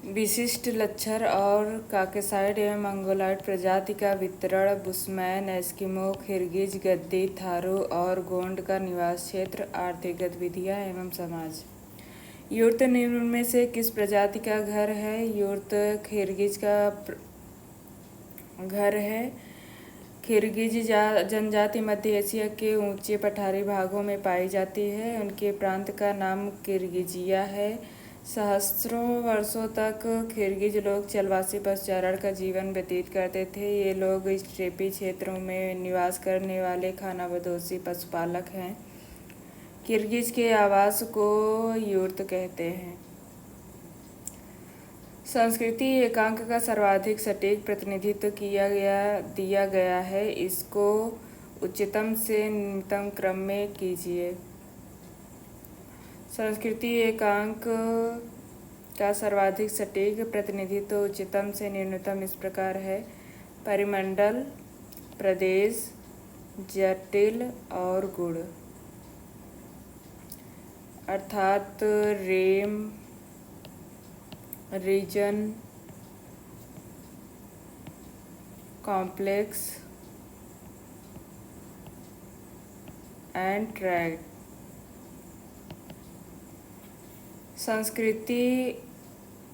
विशिष्ट लक्षण और काकेसाइड एवं मंगोलॉयड प्रजाति का वितरण। बुशमैन, एस्किमो, किर्गिज, गद्दी, थारू और गोंड का निवास क्षेत्र। आर्थिक गतिविधियां एवं समाज। यूर्त निम्न में से किस प्रजाति का घर है? यूर्त किर्गिज का घर है। किर्गिज जनजाति मध्य एशिया के ऊंचे पठारी भागों में पाई जाती है। उनके प्रांत का नाम किर्गिजिया है। सहस्त्रों वर्षों तक किर्गिज लोग जलवासी पशुचारण का जीवन व्यतीत करते थे। ये लोग स्टेपी क्षेत्रों में निवास करने वाले खानाबदोशी पशुपालक हैं। किर्गिज के आवास को यूर्त कहते हैं। संस्कृति एकांक का सर्वाधिक सटीक प्रतिनिधित्व दिया गया है। इसको उच्चतम से निम्नतम क्रम में कीजिए। संस्कृति एकांक का सर्वाधिक सटीक प्रतिनिधित्व उच्चतम से निम्नतम इस प्रकार है: परिमंडल, प्रदेश, जटिल और गुण। अर्थात रेम, रीजन, कॉम्प्लेक्स एंड ट्रैक्ट। संस्कृति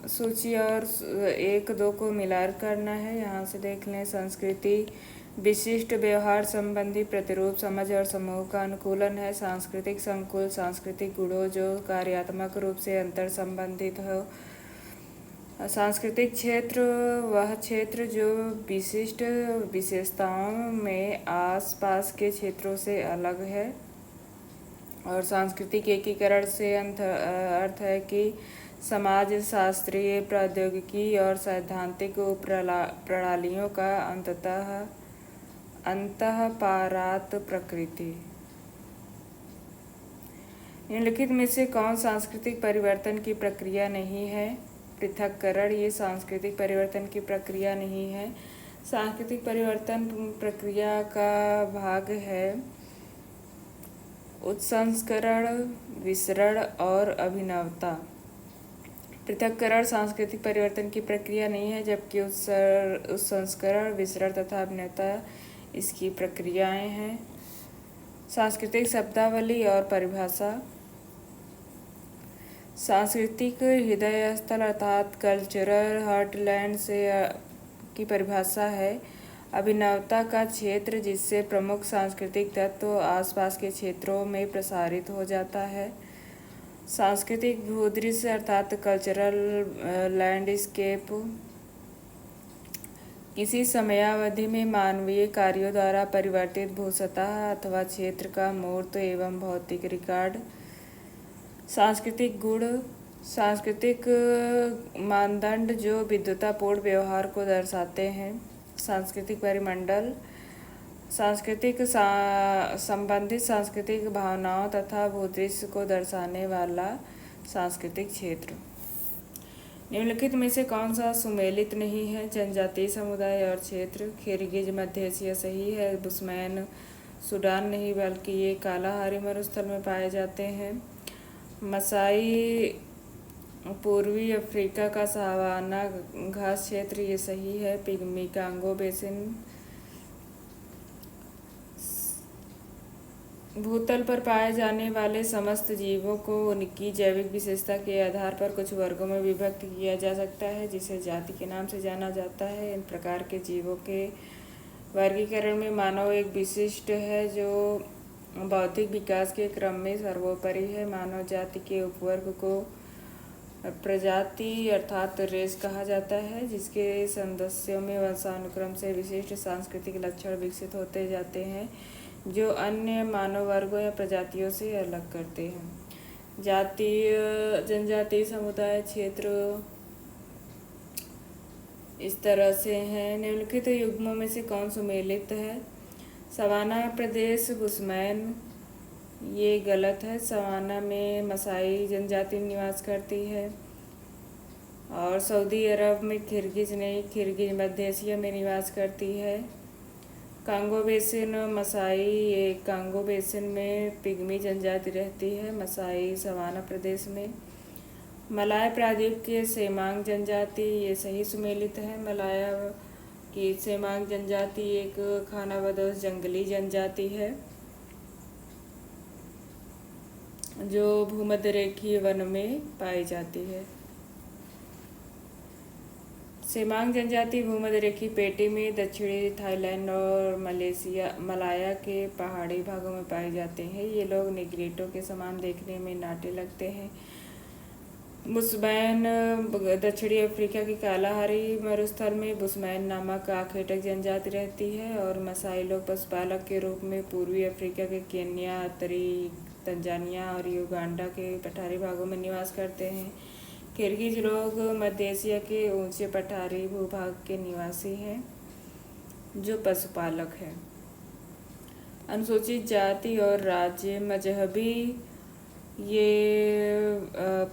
सूची और 1-2 को मिलाकर करना है। यहाँ से देख लें। संस्कृति विशिष्ट व्यवहार संबंधी प्रतिरूप, समझ और समूह का अनुकूलन है। सांस्कृतिक संकुल सांस्कृतिक गुणों जो कार्यात्मक रूप से अंतर संबंधित हो। सांस्कृतिक क्षेत्र वह क्षेत्र जो विशिष्ट विशेषताओं में आसपास के क्षेत्रों से अलग है। और सांस्कृतिक एकीकरण से अर्थ है कि समाज शास्त्रीय, प्रौद्योगिकी और सैद्धांतिक प्रणालियों का अंतःपारात प्रकृति। निम्नलिखित में से कौन सांस्कृतिक परिवर्तन की प्रक्रिया नहीं है? पृथक्करण। ये सांस्कृतिक परिवर्तन की प्रक्रिया नहीं है। सांस्कृतिक परिवर्तन प्रक्रिया का भाग है उत्संस्करण, विसरण और अभिनवता। पृथक्करण सांस्कृतिक परिवर्तन की प्रक्रिया नहीं है, जबकि उत्संस्करण, विसरण तथा अभिनवता इसकी प्रक्रियाएं हैं। सांस्कृतिक शब्दावली और परिभाषा। सांस्कृतिक हृदय स्थल अर्थात कल्चरल हार्टलैंड से की परिभाषा है अभिनवता का क्षेत्र जिससे प्रमुख सांस्कृतिक तत्व आसपास के क्षेत्रों में प्रसारित हो जाता है। सांस्कृतिक भूदृश्य अर्थात कल्चरल लैंडस्केप किसी समयावधि में मानवीय कार्यों द्वारा परिवर्तित भूसतह अथवा क्षेत्र का मूर्त एवं भौतिक रिकॉर्ड। सांस्कृतिक गुण सांस्कृतिक मानदंड जो विद्वतापूर्ण व्यवहार को दर्शाते हैं। सांस्कृतिक परिमंडल सांस्कृतिक संबंधित सांस्कृतिक भावनाओं तथा भूदृश्य को दर्शाने वाला सांस्कृतिक क्षेत्र। निम्नलिखित में से कौन सा सुमेलित नहीं है? जनजातीय समुदाय और क्षेत्र। किर्गिज मध्य एशिया सही है। बुशमैन सूडान नहीं बल्कि ये कालाहारी मरुस्थल में पाए जाते हैं। मसाई पूर्वी अफ्रीका का सवाना घास क्षेत्र ये सही है। पिग्मी कांगो बेसिन भूतल पर पाए जाने वाले समस्त जीवों को उनकी जैविक विशेषता के आधार पर कुछ वर्गों में विभक्त किया जा सकता है जिसे जाति के नाम से जाना जाता है। इन प्रकार के जीवों के वर्गीकरण में मानव एक विशिष्ट है जो बौद्धिक विकास के क्रम में सर्वोपरि है। मानव जाति के उपवर्ग को प्रजाति अर्थात रेस कहा जाता है जिसके सदस्यों में वंशानुक्रम से विशिष्ट सांस्कृतिक लक्षण विकसित होते जाते हैं जो अन्य मानव वर्गों या प्रजातियों से अलग करते हैं। जनजातीय समुदाय क्षेत्र इस तरह से हैं। निम्नलिखित युग्मों में से कौन सुमेलित है? सवाना प्रदेश बुशमैन ये गलत है। सवाना में मसाई जनजाति निवास करती है। और सऊदी अरब में किर्गिज नहीं, किर्गिज मध्य एशिया में निवास करती है। कांगो बेसिन मसाई ये कांगो बेसिन में पिग्मी जनजाति रहती है। मसाई सवाना प्रदेश में। मलाय प्रायद्वीप के सेमांग जनजाति ये सही सुमेलित है। मलाया की सेमांग जनजाति एक खानाबदोश जंगली जनजाति है जो भूमध्यरेखीय वन में पाई जाती है। सेमांग जनजाति भूमध्यरेखीय पेटी में दक्षिणी थाईलैंड और मलाया के पहाड़ी भागों में पाए जाते हैं। ये लोग निग्रिटो के समान देखने में नाटे लगते हैं। बुशमैन दक्षिणी अफ्रीका की कालाहारी मरुस्थल में बुशमैन नामक आखेटक जनजाति रहती है। और मसाई लोग पशुपालक के रूप में पूर्वी अफ्रीका के केन्या, उत्तरी तंजानिया और युगांडा के पठारी भागों में निवास करते हैं। किर्गिज लोग मध्य एशिया के ऊंचे पठारी भूभाग के निवासी हैं जो पशुपालक हैं। अनुसूचित जाति और राज्य मजहबी ये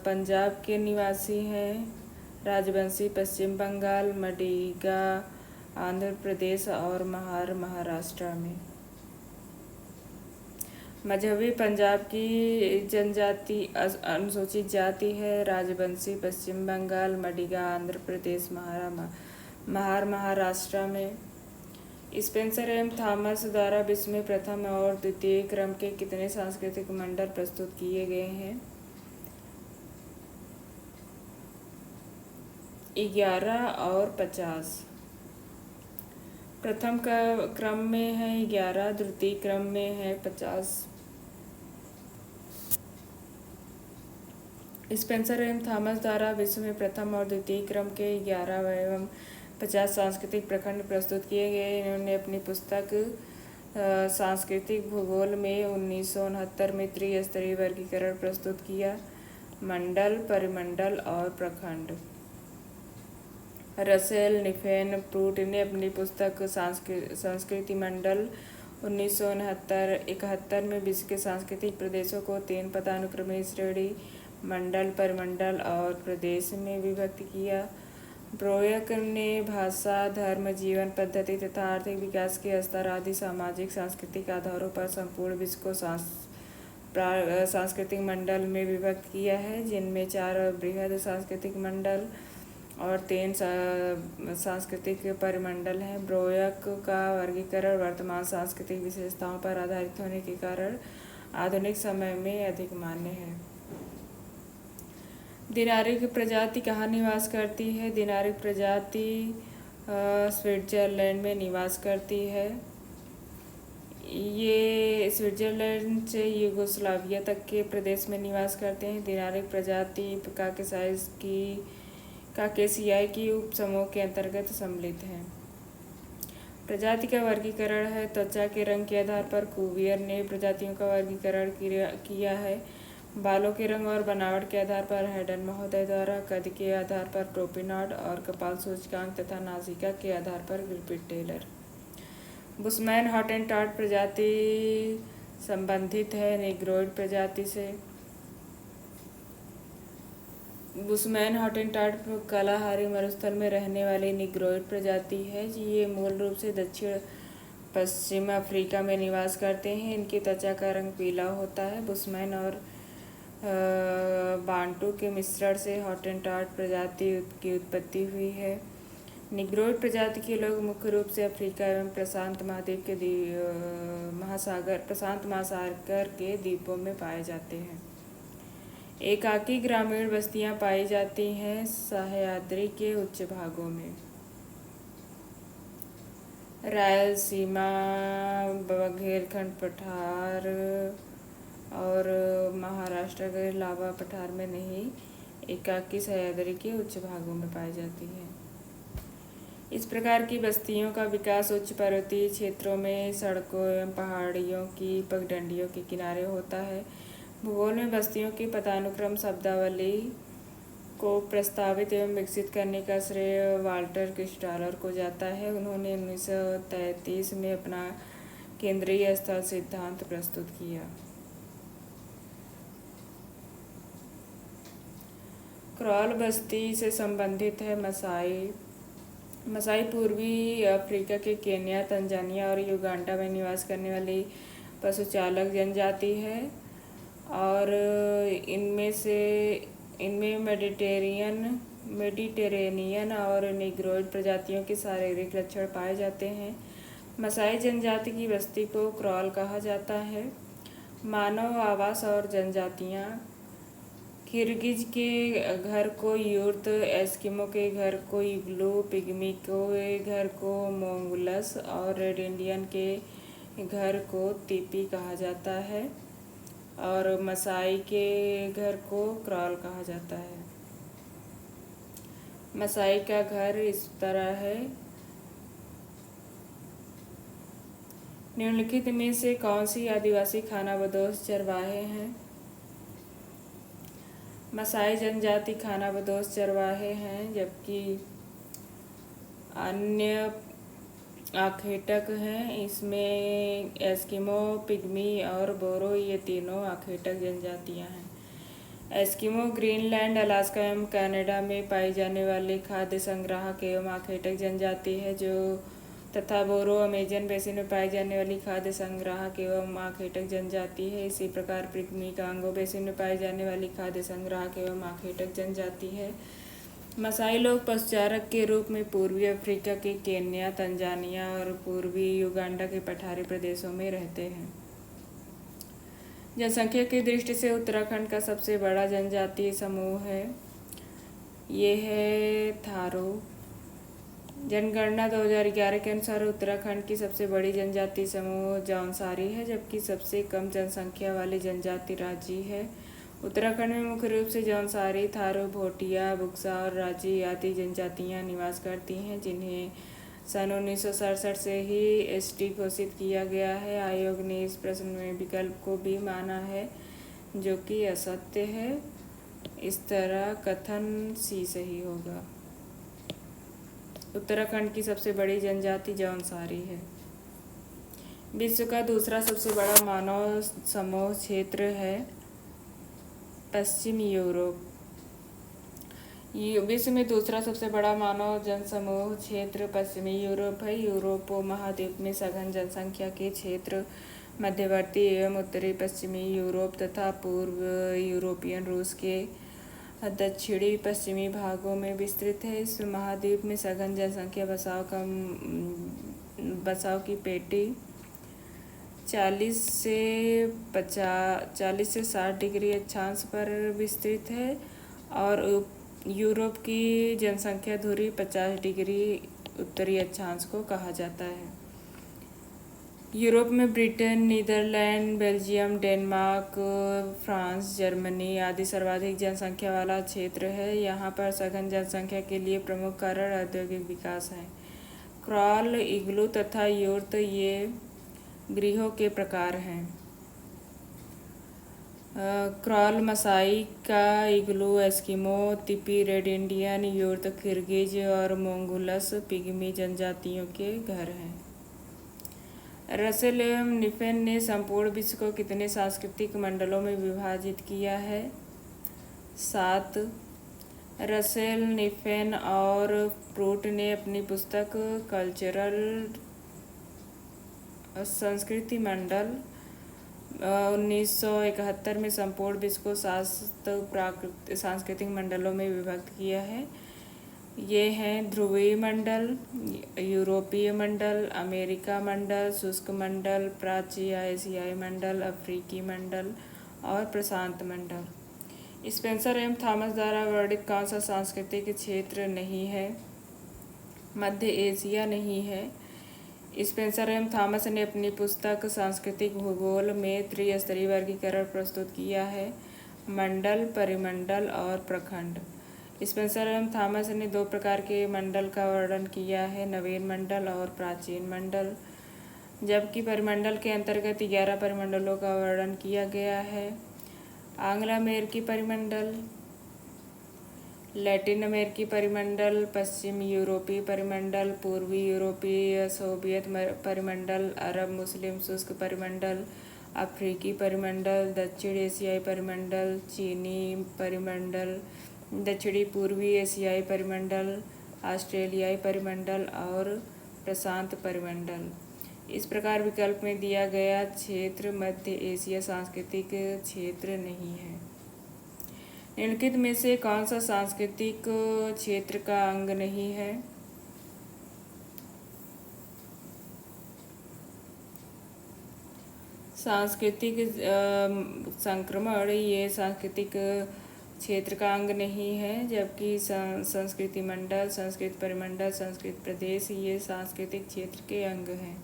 पंजाब के निवासी हैं। राजवंशी पश्चिम बंगाल, मडिगा आंध्र प्रदेश और महाराष्ट्र में। मजहबी पंजाब की जनजाति अनुसूचित जाति है। राजवंशी पश्चिम बंगाल, मडिगा आंध्र प्रदेश, महाराष्ट्र में। स्पेंसर एवं थॉमस द्वारा विश्व में प्रथम और द्वितीय क्रम के कितने सांस्कृतिक मंडल प्रस्तुत किए गए हैं? 11 और 50। प्रथम क्रम में है 11, द्वितीय क्रम में है 50। स्पेंसर एवं थॉमस द्वारा विश्व में प्रथम और द्वितीय क्रम के 11 एवं 50 सांस्कृतिक प्रखंड प्रस्तुत किए गए। इन्होंने अपनी पुस्तक सांस्कृतिक भूगोल में 1969 में त्रिस्तरीय वर्गीकरण प्रस्तुत किया: मंडल, परिमंडल और प्रखंड। रसेल निफेन प्रूट ने अपनी पुस्तक संस्कृति मंडल 1971 में विश्व के सांस्कृतिक प्रदेशों को 3 पदानुक्रमिक श्रेणी मंडल, परिमंडल और प्रदेश में विभक्त किया। ब्रोयक ने भाषा, धर्म, जीवन पद्धति तथा आर्थिक विकास के स्तर आदि सामाजिक सांस्कृतिक आधारों पर संपूर्ण विश्व को सांस्कृतिक मंडल में विभक्त किया है, जिनमें 4 बृहद सांस्कृतिक मंडल और 3 सांस्कृतिक परिमंडल हैं। ब्रोयक का वर्गीकरण वर्तमान सांस्कृतिक विशेषताओं पर आधारित होने के कारण आधुनिक समय में अधिक मान्य है। दिनारिक प्रजाति कहाँ निवास करती है? दिनारिक प्रजाति स्विट्जरलैंड में निवास करती है। ये स्विट्जरलैंड से यूगोस्लाविया तक के प्रदेश में निवास करते हैं। दिनारिक प्रजाति काकेसियाई की उपसमूह के अंतर्गत सम्मिलित है। प्रजाति का वर्गीकरण है। त्वचा के रंग के आधार पर कुवियर ने प्रजातियों का वर्गीकरण किया है। बालों के रंग और बनावट के आधार पर हैडन महोदय द्वारा, कद के आधार पर प्रोपिनॉड और कपाल सूचकांक तथा नासिका के आधार पर ग्रिफिथ टेलर। बुशमैन हॉटेनटॉट प्रजाति संबंधित है निग्रोइड प्रजाति से। बुशमैन हॉटेनटॉट कालाहारी मरुस्थल में रहने वाली निग्रोइड प्रजाति है। ये मूल रूप से दक्षिण पश्चिम अफ्रीका में निवास करते हैं। इनकी त्वचा का रंग पीला होता है। बुशमैन और बांटू के मिश्रण से हॉटेनटॉट प्रजाति की उत्पत्ति हुई है। निग्रोइड प्रजाति के लोग मुख्य रूप से अफ्रीका एवं प्रशांत महासागर के द्वीपों में पाए जाते हैं। एकाकी ग्रामीण बस्तियां पाई जाती हैं सह्याद्री के उच्च भागों में। रायलसीमा, बघेलखंड पठार और महाराष्ट्र के लावा पठार में नहीं, एकाकी सह्याद्री के उच्च भागों में पाई जाती है। इस प्रकार की बस्तियों का विकास उच्च पर्वतीय क्षेत्रों में सड़कों एवं पहाड़ियों की पगडंडियों के किनारे होता है। भूगोल में बस्तियों की पदानुक्रम शब्दावली को प्रस्तावित एवं विकसित करने का श्रेय वाल्टर क्रिस्टालर को जाता है। उन्होंने 1933 में अपना केंद्रीय स्थल सिद्धांत प्रस्तुत किया। क्रॉल बस्ती से संबंधित है मसाई पूर्वी अफ्रीका के केन्या, तंजानिया और युगांडा में निवास करने वाली पशुचालक जनजाति है और इनमें मेडिटेरेनियन और निग्रोइड प्रजातियों के शारीरिक लक्षण पाए जाते हैं। मसाई जनजाति की बस्ती को क्रॉल कहा जाता है। मानव आवास और जनजातियाँ: किर्गिज के घर को यूर्त, एस्किमो के घर को इग्लू, पिग्मी के घर को मोंगुलस और रेड इंडियन के घर को तिपी कहा जाता है और मसाई के घर को क्रॉल कहा जाता है। मसाई का घर इस तरह है। निम्नलिखित में से कौन सी आदिवासी खानाबदोश चरवाहे हैं? मसाई जनजाति खानाबदोश चरवाहे हैं, जबकि अन्य आखेटक हैं। इसमें एस्किमो, पिग्मी और बोरो, ये तीनों आखेटक जनजातियां हैं। एस्किमो ग्रीनलैंड, अलास्का एवं कनाडा में पाई जाने वाली खाद्य संग्राहक एवं आखेटक जनजाति है तथा बोरो अमेजन बेसिन में पाई जाने वाली खाद्य संग्राहक एवं आखेटक जनजाति है। इसी प्रकार पिग्मी कांगो बेसिन में पाई जाने वाली खाद्य संग्राहक एवं आखेटक जनजाति है। मसाई लोग पशुचारक के रूप में पूर्वी अफ्रीका के केन्या, तंजानिया और पूर्वी युगांडा के पठारी प्रदेशों में रहते हैं। जनसंख्या की दृष्टि से उत्तराखंड का सबसे बड़ा जनजातीय समूह है। ये है थारू। जनगणना 2011 के अनुसार उत्तराखंड की सबसे बड़ी जनजातीय समूह जौनसारी है, जबकि सबसे कम जनसंख्या वाली जनजाति राजी है। उत्तराखंड में मुख्य रूप से जौनसारी, थारू, भोटिया, बुक्सा और राजी आदि जनजातियां निवास करती हैं, जिन्हें सन 1967 से ही एसटी घोषित किया गया है। आयोग ने इस प्रश्न में विकल्प को भी माना है, जो कि असत्य है। इस तरह कथन सी सही होगा। उत्तराखंड की सबसे बड़ी जनजाति जौनसारी है। विश्व का दूसरा सबसे बड़ा मानव समूह क्षेत्र है पश्चिमी यूरोप। विश्व में दूसरा सबसे बड़ा मानव जनसमूह क्षेत्र पश्चिमी यूरोप है। यूरोप महाद्वीप में सघन जनसंख्या के क्षेत्र मध्यवर्ती एवं उत्तरी पश्चिमी यूरोप तथा पूर्व यूरोपियन रूस के दक्षिणी पश्चिमी भागों में विस्तृत है। इस महाद्वीप में सघन जनसंख्या बसाव की पेटी 40 से 60 डिग्री अक्षांश पर विस्तृत है और यूरोप की जनसंख्या धुरी 50 डिग्री उत्तरी अक्षांश को कहा जाता है। यूरोप में Britain, Netherlands, Belgium, Denmark, France, Germany आदि सर्वाधिक जनसंख्या वाला क्षेत्र है। यहाँ पर सघन जनसंख्या के लिए प्रमुख कारण औद्योगिक विकास है। क्रॉल, इग्लू तथा यूर्त ये गृहों के प्रकार हैं। क्रॉल मसाई का, इग्लू एस्किमो, तिपी रेड इंडियन, यूर्त किर्गिज और मोंगुलस पिग्मी जनजातियों के घर हैं। रसेल एवं निफेन ने संपूर्ण विश्व को कितने सांस्कृतिक मंडलों में विभाजित किया है? 7। रसेल, निफेन और प्रूट ने अपनी पुस्तक कल्चरल संस्कृति मंडल 1971 में संपूर्ण विश्व को 7 सांस्कृतिक मंडलों में विभक्त किया है। ये हैं ध्रुवीय मंडल, यूरोपीय मंडल, अमेरिका मंडल, शुष्क मंडल, प्राच्य एशियाई मंडल, अफ्रीकी मंडल और प्रशांत मंडल। स्पेंसर एवं थॉमस द्वारा वर्णित कौन सा सांस्कृतिक क्षेत्र नहीं है? मध्य एशिया नहीं है। स्पेंसर एवं थॉमस ने अपनी पुस्तक सांस्कृतिक भूगोल में त्रिस्तरीय वर्गीकरण प्रस्तुत किया है: मंडल, परिमंडल और प्रखंड। स्पेंसर एवं थॉमस ने 2 प्रकार के मंडल का वर्णन किया है: नवीन मंडल और प्राचीन मंडल, जबकि परिमंडल के अंतर्गत 11 परिमंडलों का वर्णन किया गया है: आंग्ल अमेरिकी परिमंडल, लैटिन अमेरिकी परिमंडल, पश्चिम यूरोपीय परिमंडल, पूर्वी यूरोपीय सोवियत परिमंडल, अरब मुस्लिम शुष्क परिमंडल, अफ्रीकी परिमंडल, दक्षिण एशियाई परिमंडल, चीनी परिमंडल, दक्षिणी पूर्वी एशियाई परिमंडल, ऑस्ट्रेलियाई परिमंडल और प्रशांत परिमंडल। इस प्रकार विकल्प में दिया गया क्षेत्र मध्य एशिया सांस्कृतिक क्षेत्र नहीं है। निम्नलिखित में से कौन सा सांस्कृतिक क्षेत्र का अंग नहीं है? सांस्कृतिक संक्रमण ये सांस्कृतिक क्षेत्र का अंग नहीं है, जबकि संस्कृति मंडल, संस्कृत परिमंडल, संस्कृत प्रदेश ये सांस्कृतिक क्षेत्र के अंग हैं।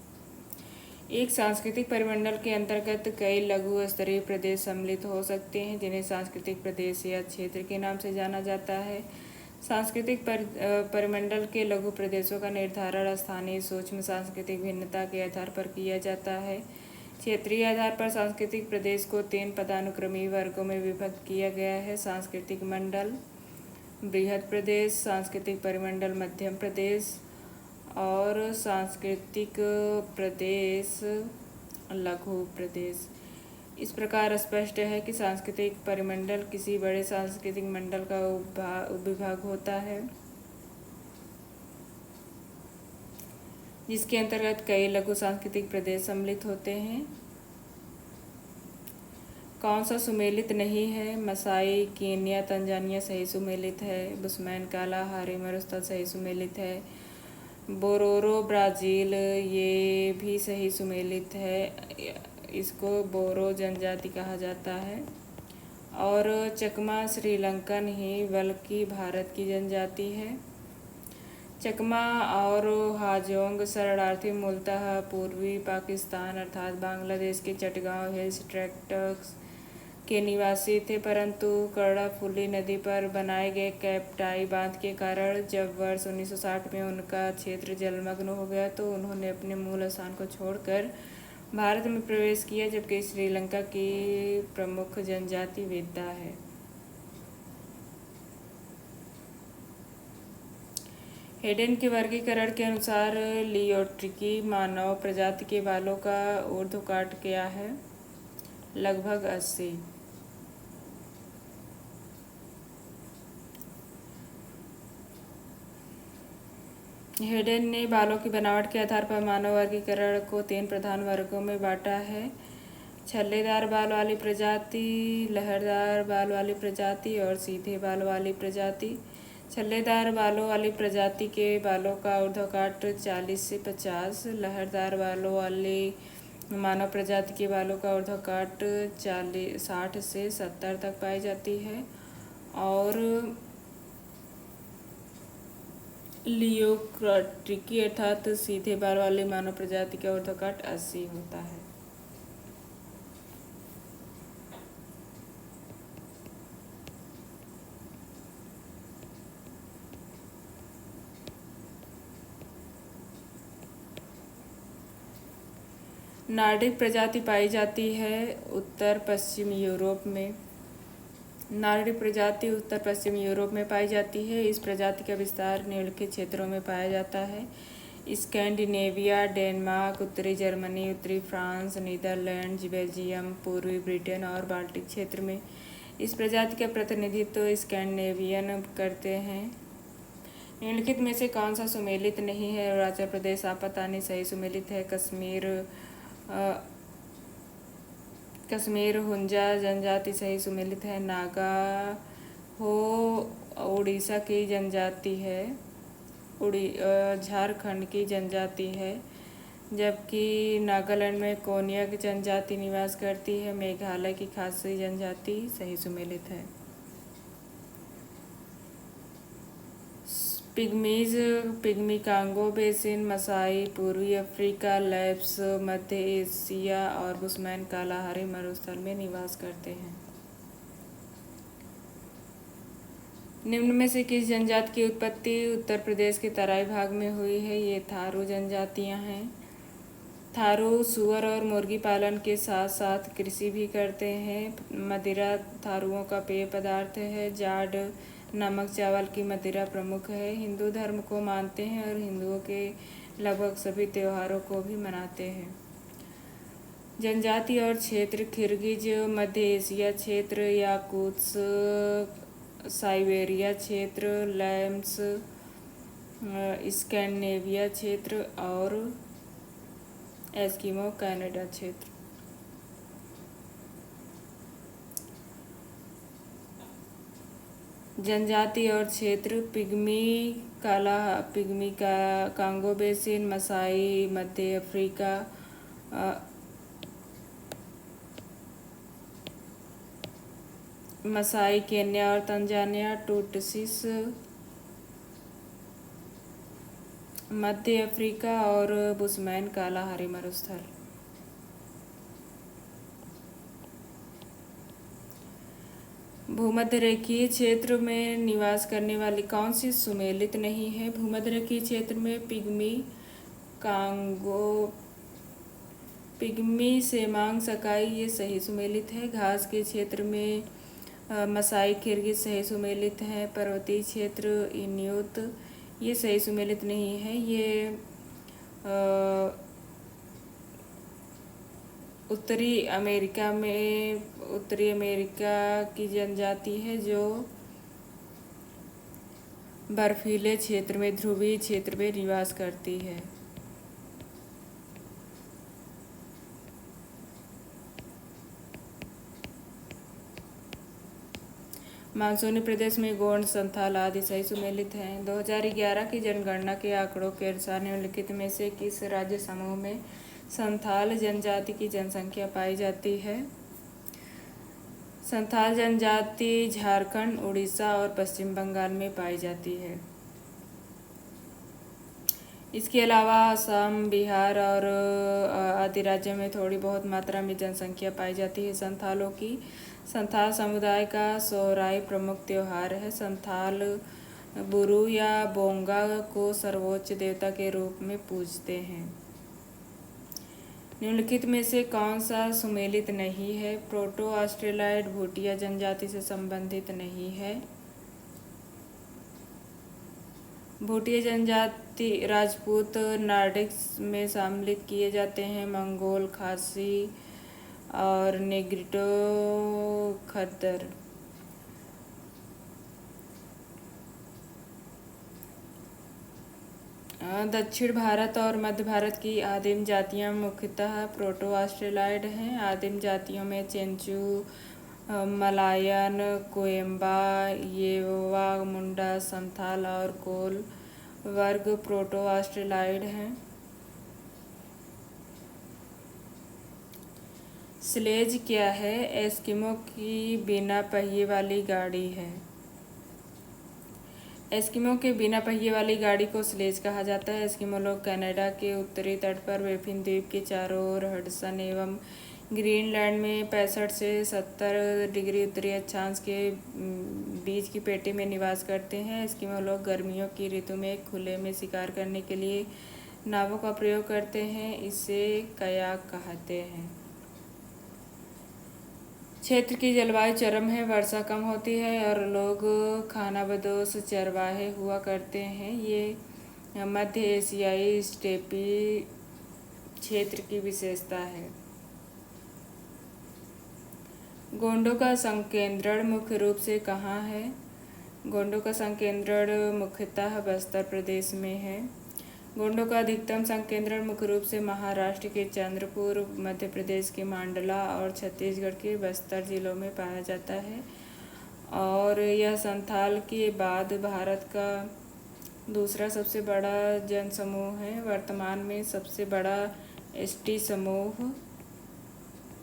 एक सांस्कृतिक परिमंडल के अंतर्गत कई लघु स्तरीय प्रदेश सम्मिलित हो सकते हैं, जिन्हें सांस्कृतिक प्रदेश या क्षेत्र के नाम से जाना जाता है। सांस्कृतिक परिमंडल के लघु प्रदेशों का निर्धारण स्थानीय सूक्ष्म सांस्कृतिक भिन्नता के आधार पर किया जाता है। क्षेत्रीय आधार पर सांस्कृतिक प्रदेश को 3 पदानुक्रमी वर्गों में विभक्त किया गया है: सांस्कृतिक मंडल, बृहद प्रदेश, सांस्कृतिक परिमंडल, मध्यम प्रदेश और सांस्कृतिक प्रदेश, लघु प्रदेश। इस प्रकार स्पष्ट है कि सांस्कृतिक परिमंडल किसी बड़े सांस्कृतिक मंडल का उपविभाग होता है, जिसके अंतर्गत कई लघु सांस्कृतिक प्रदेश सम्मिलित होते हैं। कौन सा सुमेलित नहीं है? मसाई, केन्या, तंजानिया सही सुमेलित है। बुस्मैन कालाहारी मरुस्थल सही सुमेलित है। बोरोरो ब्राज़ील ये भी सही सुमेलित है, इसको बोरो जनजाति कहा जाता है। और चकमा श्रीलंका नहीं बल्कि भारत की जनजाति है। चकमा और हाजोंग शरणार्थी मूलतः पूर्वी पाकिस्तान अर्थात बांग्लादेश के चटगांव हिल्स ट्रैक्ट्स के निवासी थे, परंतु कर्णाफुली नदी पर बनाए गए कैप्टाई बांध के कारण जब वर्ष 1960 में उनका क्षेत्र जलमग्न हो गया तो उन्होंने अपने मूल स्थान को छोड़कर भारत में प्रवेश किया, जबकि श्रीलंका की प्रमुख जनजाति वेदा है। हेडेन के वर्गीकरण के अनुसार लियोट्रिकी मानव प्रजाति के बालों का ऊर्ध्वकाट क्या है? लगभग 80। हेडेन ने बालों की बनावट के आधार पर मानव वर्गीकरण को 3 प्रधान वर्गों में बांटा है: छल्लेदार बाल वाली प्रजाति, लहरदार बाल वाली प्रजाति और सीधे बाल वाली प्रजाति। छल्लेदार बालों वाली प्रजाति के बालों का ऊर्ध्वकाट 40 से 50, लहरदार बालों वाली मानव प्रजाति के बालों का ऊर्ध्वकाट 60 से 70 तक पाई जाती है और लियोट्रिकी अर्थात सीधे बाल वाली मानव प्रजाति का ऊर्ध्वकाट 80 होता है। नार्डिक प्रजाति पाई जाती है उत्तर पश्चिम यूरोप में। नार्डिक प्रजाति उत्तर पश्चिम यूरोप में पाई जाती है। इस प्रजाति का विस्तार निम्नलिखित क्षेत्रों में पाया जाता है: स्कैंडिनेविया, डेनमार्क, उत्तरी जर्मनी, उत्तरी फ्रांस, नीदरलैंड्स, बेल्जियम, पूर्वी ब्रिटेन और बाल्टिक क्षेत्र में। इस प्रजाति का प्रतिनिधित्व स्कैंडिनेवियन करते हैं। निम्नलिखित में से कौन सा सुमेलित नहीं है? अरुणाचल प्रदेश आपतानी सही सुमेलित है। कश्मीर हुंजा जनजाति सही सुमेलित है। नागा हो उड़ीसा की जनजाति है, झारखंड की जनजाति है, जबकि नागालैंड में कोन्याक जनजाति निवास करती है। मेघालय की खासी जनजाति सही सुमेलित है। पिग्मीज, पिग्मी कांगो बेसिन, मसाई पूर्वी अफ्रीका, लैप्स मध्य एशिया और बुस्मैन कालाहारी मरुस्थल में निवास करते हैं। निम्न में से किस जनजाति की उत्पत्ति उत्तर प्रदेश के तराई भाग में हुई है? ये थारू जनजातियां हैं। थारू सूअर और मुर्गी पालन के साथ साथ कृषि भी करते हैं। मदिरा थारुओं का पेय पदार्थ है। जाड नमक चावल की मदिरा प्रमुख है। हिंदू धर्म को मानते हैं और हिंदुओं के लगभग सभी त्योहारों को भी मनाते हैं। जनजाति और क्षेत्र: किर्गिज मध्य एशिया क्षेत्र, याकुत्स साइबेरिया क्षेत्र, लैम्स स्कैंडिनेविया क्षेत्र और एस्किमो कनाडा क्षेत्र। जनजाति और क्षेत्र: पिग्मी, काला पिग्मी का कांगो बेसिन, मसाई मध्य अफ्रीका, मसाई केन्या और तंजानिया, टूटसिस मध्य अफ्रीका और बुशमैन कालाहारी मरुस्थल। भूमध्य रेखीय क्षेत्र में निवास करने वाली कौन सी सुमेलित नहीं है? भूमध्य रेखीय क्षेत्र में पिग्मी, कांगो, पिग्मी, सेमांग, सकाई ये सही सुमेलित है। घास के क्षेत्र में मसाई, किर्गिज सही सुमेलित है। पर्वतीय क्षेत्र इन्यूत ये सही सुमेलित नहीं है। ये उत्तरी अमेरिका की जनजाति है जो बर्फीले क्षेत्र में, ध्रुवीय क्षेत्र में निवास करती है। मानसूनी प्रदेश में गोंड, संथाल आदि सही सुमेलित हैं। 2011 की जनगणना के आंकड़ों के अनुसार निम्नलिखित में से किस राज्य समूह में संथाल जनजाति की जनसंख्या पाई जाती है? संथाल जनजाति झारखंड, उड़ीसा और पश्चिम बंगाल में पाई जाती है। इसके अलावा असम, बिहार और आदि राज्यों में थोड़ी बहुत मात्रा में जनसंख्या पाई जाती है संथालों की। संथाल समुदाय का सोहराई प्रमुख त्योहार है। संथाल बुरु या बोंगा को सर्वोच्च देवता के रूप में पूजते हैं। निम्नलिखित में से कौन सा सुमेलित नहीं है? प्रोटो ऑस्ट्रेलॉइड भूटिया जनजाति से संबंधित नहीं है। भूटिया जनजाति राजपूत नार्डिक्स में सम्मिलित किए जाते हैं। मंगोल, खासी और नेग्रिटो खद्दर। दक्षिण भारत और मध्य भारत की आदिम जातियां मुख्यतः प्रोटो ऑस्ट्रेलॉइड हैं। आदिम जातियों में चेंचू, मलायन, कोयम्बा, येवा, मुंडा, संथाल और कोल वर्ग प्रोटो ऑस्ट्रेलॉइड हैं। स्लेज क्या है? एस्किमो की बिना पहिए वाली गाड़ी है। एस्किमो के बिना पहिए वाली गाड़ी को स्लेज कहा जाता है। एस्किमो लोग कनाडा के उत्तरी तट पर बेफिन द्वीप के चारों ओर हडसन एवं ग्रीनलैंड में 65 से 70 डिग्री उत्तरी अक्षांश के बीच की पेटी में निवास करते हैं। एस्किमो लोग गर्मियों की ऋतु में खुले में शिकार करने के लिए नावों का प्रयोग करते हैं। इसे कयाक कहते हैं। क्षेत्र की जलवायु चरम है, वर्षा कम होती है और लोग खानाबदोश चरवाहे हुआ करते हैं। ये मध्य एशियाई स्टेपी क्षेत्र की विशेषता है। गोंडों का संकेंद्रण मुख्य रूप से कहाँ है? गोंडों का संकेंद्रण मुख्यतः बस्तर प्रदेश में है। गोंडों का अधिकतम संकेंद्रण मुख्य रूप से महाराष्ट्र के चंद्रपुर, मध्य प्रदेश के मांडला और छत्तीसगढ़ के बस्तर जिलों में पाया जाता है और यह संथाल के बाद भारत का दूसरा सबसे बड़ा जनसमूह है। वर्तमान में सबसे बड़ा एसटी समूह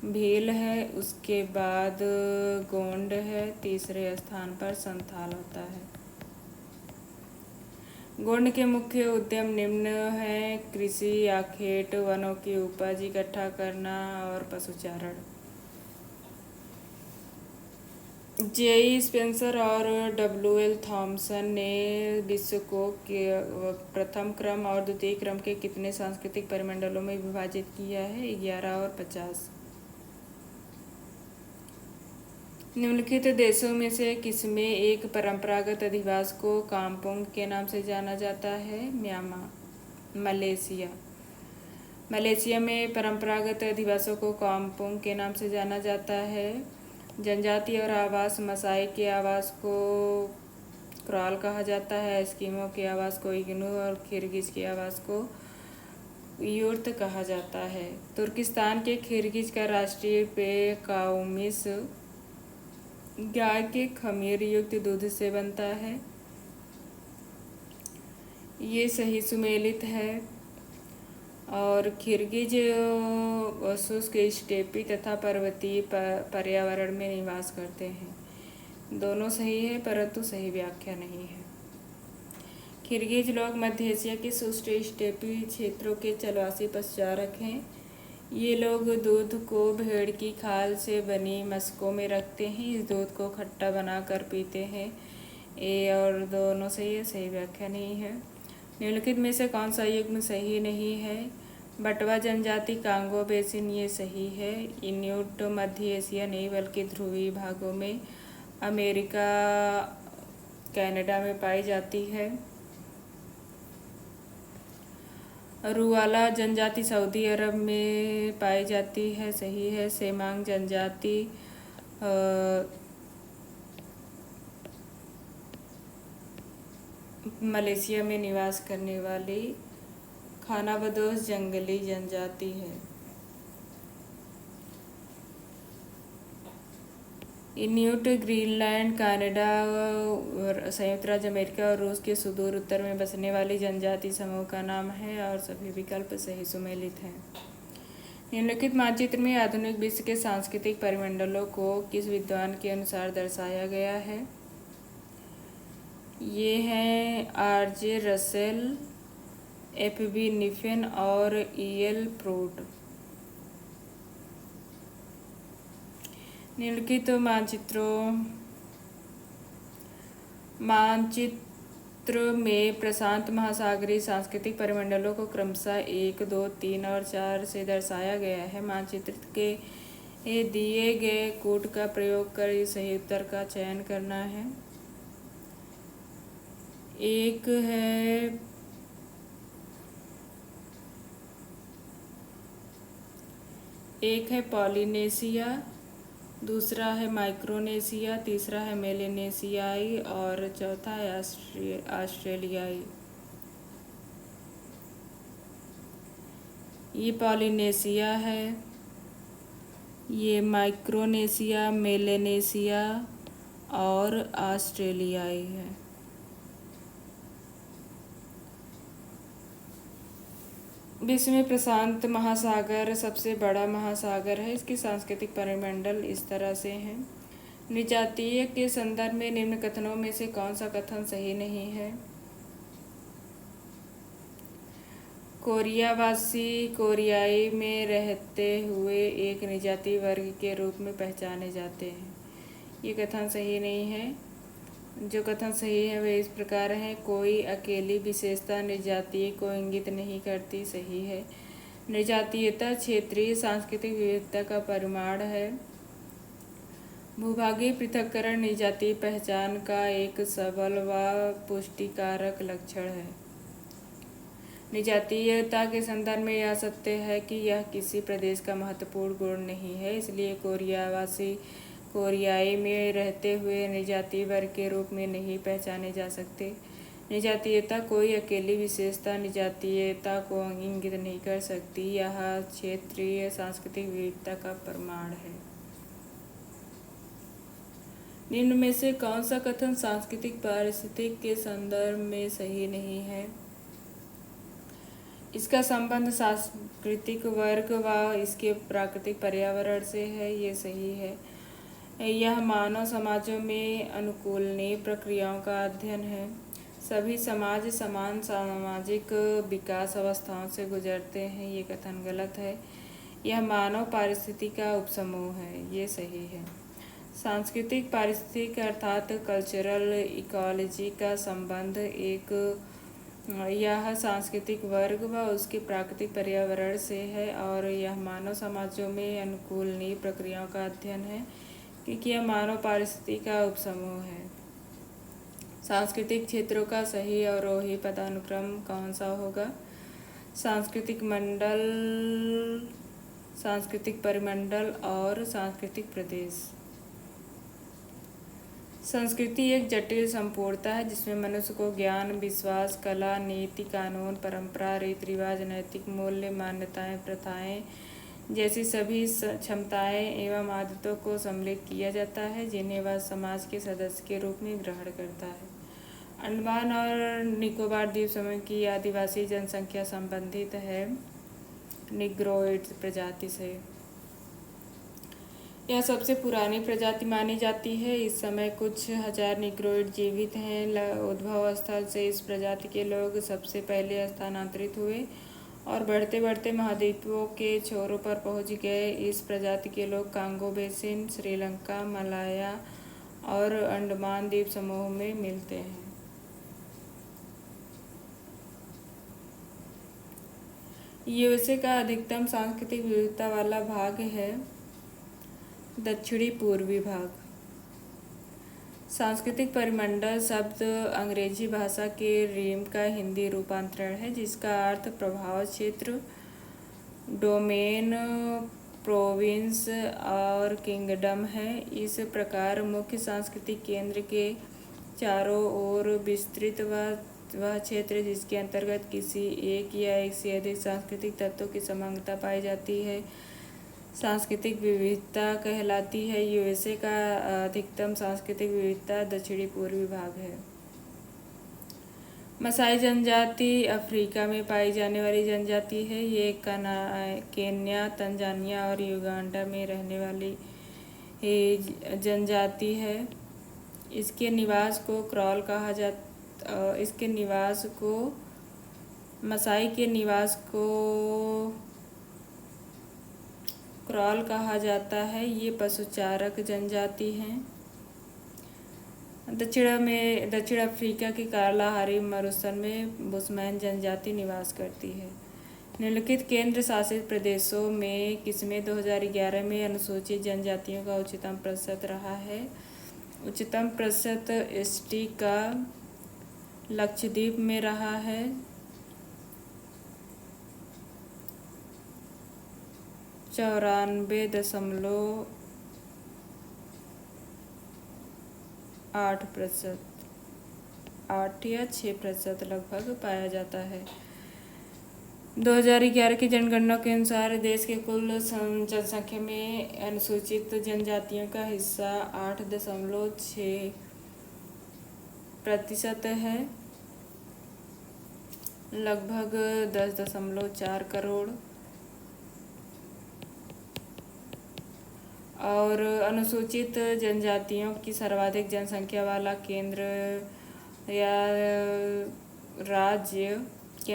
भील है, उसके बाद गोंड है, तीसरे स्थान पर संथाल होता है। गोंड के मुख्य उद्यम निम्न हैं: कृषि, आखेट, वनों की उपज इकट्ठा करना और पशुचारण। जेई स्पेंसर और डब्ल्यूएल थॉमसन ने विश्व को प्रथम क्रम और द्वितीय क्रम के कितने सांस्कृतिक परिमंडलों में विभाजित किया है? 11 और 50। निम्नलिखित देशों में से किसमें एक परंपरागत अधिवास को कामपुंग के नाम से जाना जाता है? म्यांमार। मलेशिया। मलेशिया में परंपरागत अधिवासों को कामपुंग के नाम से जाना जाता है। जनजाति और आवास: मसाई के आवास को क्रॉल कहा जाता है, एस्किमो के आवास को इग्नू और किर्गिज के आवास को यूर्त कहा जाता है। तुर्किस्तान के किर्गिज का राष्ट्रीय पेय काउमिस गाय के खमीर युक्त दूध से बनता है। ये सही सुमेलित है। और खिरगिज शुष्क स्टेपी तथा पर्वतीय पर्यावरण में निवास करते हैं। दोनों सही है, परंतु सही व्याख्या नहीं है। खिरगिज लोग मध्य एशिया के शुष्क स्टेपी क्षेत्रों के जलवासी पशुचारक हैं। ये लोग दूध को भेड़ की खाल से बनी मशकों में रखते हैं। इस दूध को खट्टा बनाकर पीते हैं। ए और दोनों सही है, सही व्याख्या नहीं है। निम्नलिखित में से कौन सा युग्म सही नहीं है? बटवा जनजाति कांगो बेसिन, ये सही है। इन्यूट मध्य एशिया नहीं बल्कि ध्रुवीय भागों में अमेरिका, कनाडा में पाई जाती है। रुआला जनजाति सऊदी अरब में पाई जाती है, सही है। सेमांग जनजाति मलेशिया में निवास करने वाली खानाबदोश जंगली जनजाति है। इन्यूट ग्रीनलैंड, कनाडा, संयुक्त राज्य अमेरिका और रूस के सुदूर उत्तर में बसने वाली जनजाति समूह का नाम है और सभी विकल्प सही सुमेलित हैं। निम्नलिखित मानचित्र में आधुनिक विश्व के सांस्कृतिक परिमंडलों को किस विद्वान के अनुसार दर्शाया गया है? ये हैं आर.जे. Russell, FB. निफिन और ई.एल. प्रूट। निम्नलिखित मानचित्र में प्रशांत महासागरीय सांस्कृतिक परिमंडलों को क्रमशः 1, 2, 3 और 4 से दर्शाया गया है। मानचित्र के दिए गए कोड का प्रयोग कर सही उत्तर का चयन करना है। एक है पॉलिनेशिया, दूसरा है माइक्रोनेशिया, तीसरा है मेलेनेशियाई और चौथा है ऑस्ट्रेलियाई। ये पॉलिनेशिया है, ये माइक्रोनेशिया, मेलेनेशिया और ऑस्ट्रेलियाई है। विश्व में प्रशांत महासागर सबसे बड़ा महासागर है। इसके सांस्कृतिक परिमंडल इस तरह से हैं। निजातीय के संदर्भ में निम्न कथनों में से कौन सा कथन सही नहीं है? कोरियावासी कोरियाई में रहते हुए एक निजातीय वर्ग के रूप में पहचाने जाते हैं। ये कथन सही नहीं है। जो कथन सही है वे इस प्रकार हैं। कोई अकेली विशेषता निजातीय को इंगित नहीं करती, सही है। निजातीयता क्षेत्रीय सांस्कृतिक विविधता का परिमाण है। भूभागीय पृथक्करण निजातीय पहचान का एक सबल व पुष्टिकारक लक्षण है। निजातीयता के संदर्भ में यह सत्य है कि यह किसी प्रदेश का महत्वपूर्ण गुण नहीं है, इसलिए कोरियावासी कोरियाई में रहते हुए निजातीय वर्ग के रूप में नहीं पहचाने जा सकते। निजातीयता कोई अकेली विशेषता निजातीयता को इंगित नहीं कर सकती, यह क्षेत्रीय सांस्कृतिक विविधता का प्रमाण है। निम्न में से कौन सा कथन सांस्कृतिक पारिस्थितिक के संदर्भ में सही नहीं है? इसका संबंध सांस्कृतिक वर्ग व इसके प्राकृतिक पर्यावरण से है, ये सही है। यह मानव समाजों में अनुकूलनीय प्रक्रियाओं का अध्ययन है। सभी समाज समान सामाजिक विकास अवस्थाओं से गुजरते हैं, ये कथन गलत है। यह मानव पारिस्थितिकी का उपसमूह है, ये सही है। सांस्कृतिक पारिस्थितिकी अर्थात कल्चरल इकोलॉजी का संबंध यह सांस्कृतिक वर्ग व उसके प्राकृतिक पर्यावरण से है और यह मानव समाजों में अनुकूलनीय प्रक्रियाओं का अध्ययन है, क्योंकि यह मानव पारिस्थितिकी का उपसमूह है। सांस्कृतिक क्षेत्रों का सही अवरोही पदानुक्रम कौन सा होगा? सांस्कृतिक मंडल, सांस्कृतिक परिमंडल और सांस्कृतिक प्रदेश। संस्कृति एक जटिल संपूर्णता है जिसमें मनुष्य को ज्ञान, विश्वास, कला, नीति, कानून, परंपरा, रीति रिवाज, नैतिक मूल्य, मान्यताएं, प्रथाएं, जैसी सभी क्षमताएं एवं आदतों को सम्मिलित किया जाता है जिन्हें वह समाज के सदस्य के रूप में ग्रहण करता है। अंडमान और निकोबार द्वीप समूह की आदिवासी जनसंख्या संबंधित है निग्रोइड प्रजाति से। यह सबसे पुरानी प्रजाति मानी जाती है। इस समय कुछ हजार निग्रोइड जीवित हैं। उद्भव स्थल से इस प्रजाति के लोग सबसे पहले स्थानांतरित हुए और बढ़ते बढ़ते महाद्वीपों के छोरों पर पहुंच गए। इस प्रजाति के लोग कांगो बेसिन, श्रीलंका, मलाया और अंडमान द्वीप समूह में मिलते हैं। यूएसए का अधिकतम सांस्कृतिक विविधता वाला भाग है दक्षिणी पूर्वी भाग। सांस्कृतिक परिमंडल शब्द अंग्रेजी भाषा के रिम का हिंदी रूपांतरण है जिसका अर्थ प्रभाव क्षेत्र, डोमेन, प्रोविंस और किंगडम है। इस प्रकार मुख्य सांस्कृतिक केंद्र के चारों ओर विस्तृत वह क्षेत्र जिसके अंतर्गत किसी एक या एक से अधिक सांस्कृतिक तत्वों की समानता पाई जाती है सांस्कृतिक विविधता कहलाती है। यूएसए का अधिकतम सांस्कृतिक विविधता दक्षिणी पूर्वी भाग है। मसाई जनजाति अफ्रीका में पाई जाने वाली जनजाति है। ये केन्या, तंजानिया और युगांडा में रहने वाली जनजाति है। इसके निवास को मसाई के निवास को क्रॉल कहा जाता है। ये पशुचारक जनजाति हैं। दक्षिण अफ्रीका के कालाहारी मरुस्थल में बुशमैन जनजाति निवास करती है। निम्नलिखित केंद्र शासित प्रदेशों में किसमें 2011 में अनुसूचित जनजातियों का उच्चतम प्रतिशत रहा है? उच्चतम प्रतिशत एसटी का लक्षद्वीप में रहा है 94.8%, 8 या 6% लगभग पाया जाता है। 2011 की जनगणना के अनुसार देश के कुल जनसंख्या में अनुसूचित जनजातियों का हिस्सा 8.6% है, लगभग 10.4 करोड़। और अनुसूचित जनजातियों की सर्वाधिक जनसंख्या वाला केंद्र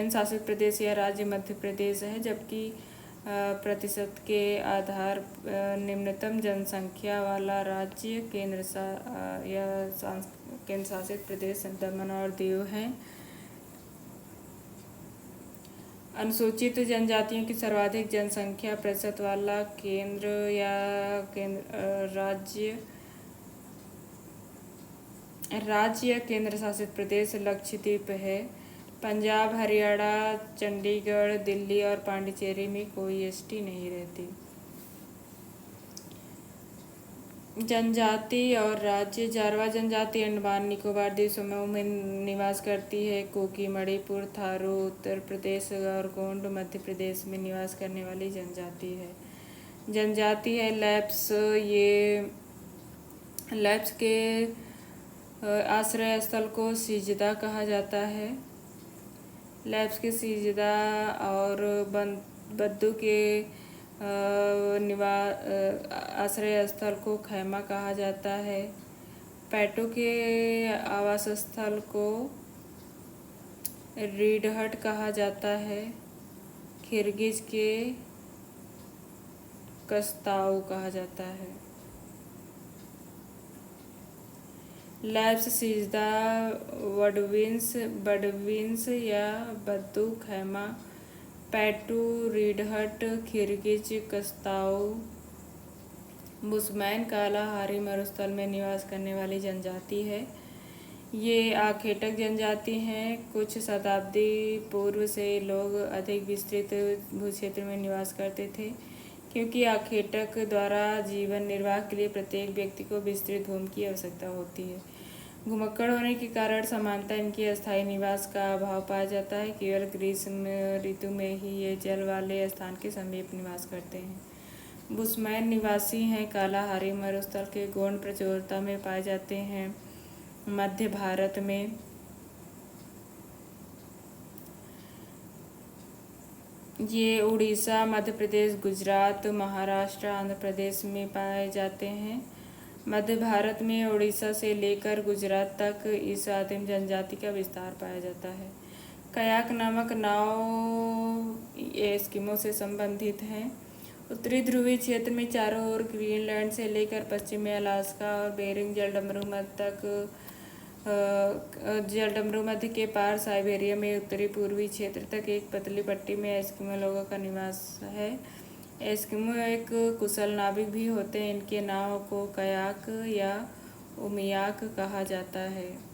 शासित प्रदेश या राज्य मध्य प्रदेश है, जबकि प्रतिशत के आधार निम्नतम जनसंख्या वाला राज्य केंद्र शासित प्रदेश दमन और दीव है। अनुसूचित जनजातियों की सर्वाधिक जनसंख्या प्रतिशत वाला राज्य या केंद्र शासित प्रदेश लक्षद्वीप है। पंजाब, हरियाणा, चंडीगढ़, दिल्ली और पांडिचेरी में कोई एसटी नहीं रहती। जनजाति और राज्य। जारवा जनजाति अंडमान निकोबार द्वीप समूह में निवास करती है। कुकी मणिपुर, थारू उत्तर प्रदेश और गोंड मध्य प्रदेश में निवास करने वाली जनजाति है। जनजाति है लैप्स। ये लैप्स के आश्रय स्थल को सिजदा कहा जाता है। लैप्स के सिजदा और बद्दू के आश्रय स्थल को खैमा कहा जाता है। पैटो के आवास स्थल को रीड हट कहा जाता है। किर्गिज के कस्ताऊ कहा जाता है। लैप्स, सिजदा, बडविंस या बद्दू, खैमा, पैटू, रीडहट, किर्गिज, कस्ताऊ, बुशमैन कालाहारी मरुस्थल में निवास करने वाली जनजाति है। ये आखेटक जनजाति हैं। कुछ शताब्दी पूर्व से लोग अधिक विस्तृत भूक्षेत्र में निवास करते थे, क्योंकि आखेटक द्वारा जीवन निर्वाह के लिए प्रत्येक व्यक्ति को विस्तृत भूमि की आवश्यकता होती है। घुमक्कड़ होने के कारण सामान्यतः इनकी अस्थायी निवास का अभाव पाया जाता है। केवल ग्रीष्म ऋतु में ही ये जल वाले स्थान के समीप निवास करते हैं। बुशमैन निवासी हैं। कालाहारी मरुस्थल के गौण प्रचुरता में पाए जाते हैं। मध्य भारत में ये उड़ीसा, मध्य प्रदेश, गुजरात, महाराष्ट्र, आंध्र प्रदेश में पाए जाते हैं। मध्य भारत में उड़ीसा से लेकर गुजरात तक इस आदिम जनजाति का विस्तार पाया जाता है। कयाक नामक नाव एस्किमो से संबंधित हैं। उत्तरी ध्रुवीय क्षेत्र में चारों ओर ग्रीनलैंड से लेकर पश्चिमी अलास्का और बेरिंग जलडमरू मध्य के पार साइबेरिया में उत्तरी पूर्वी क्षेत्र तक एक पतली पट्टी में एस्किमो लोगों का निवास है। एस्किमो एक कुशल नाविक भी होते हैं। इनके नाव को कयाक या उमियाक कहा जाता है।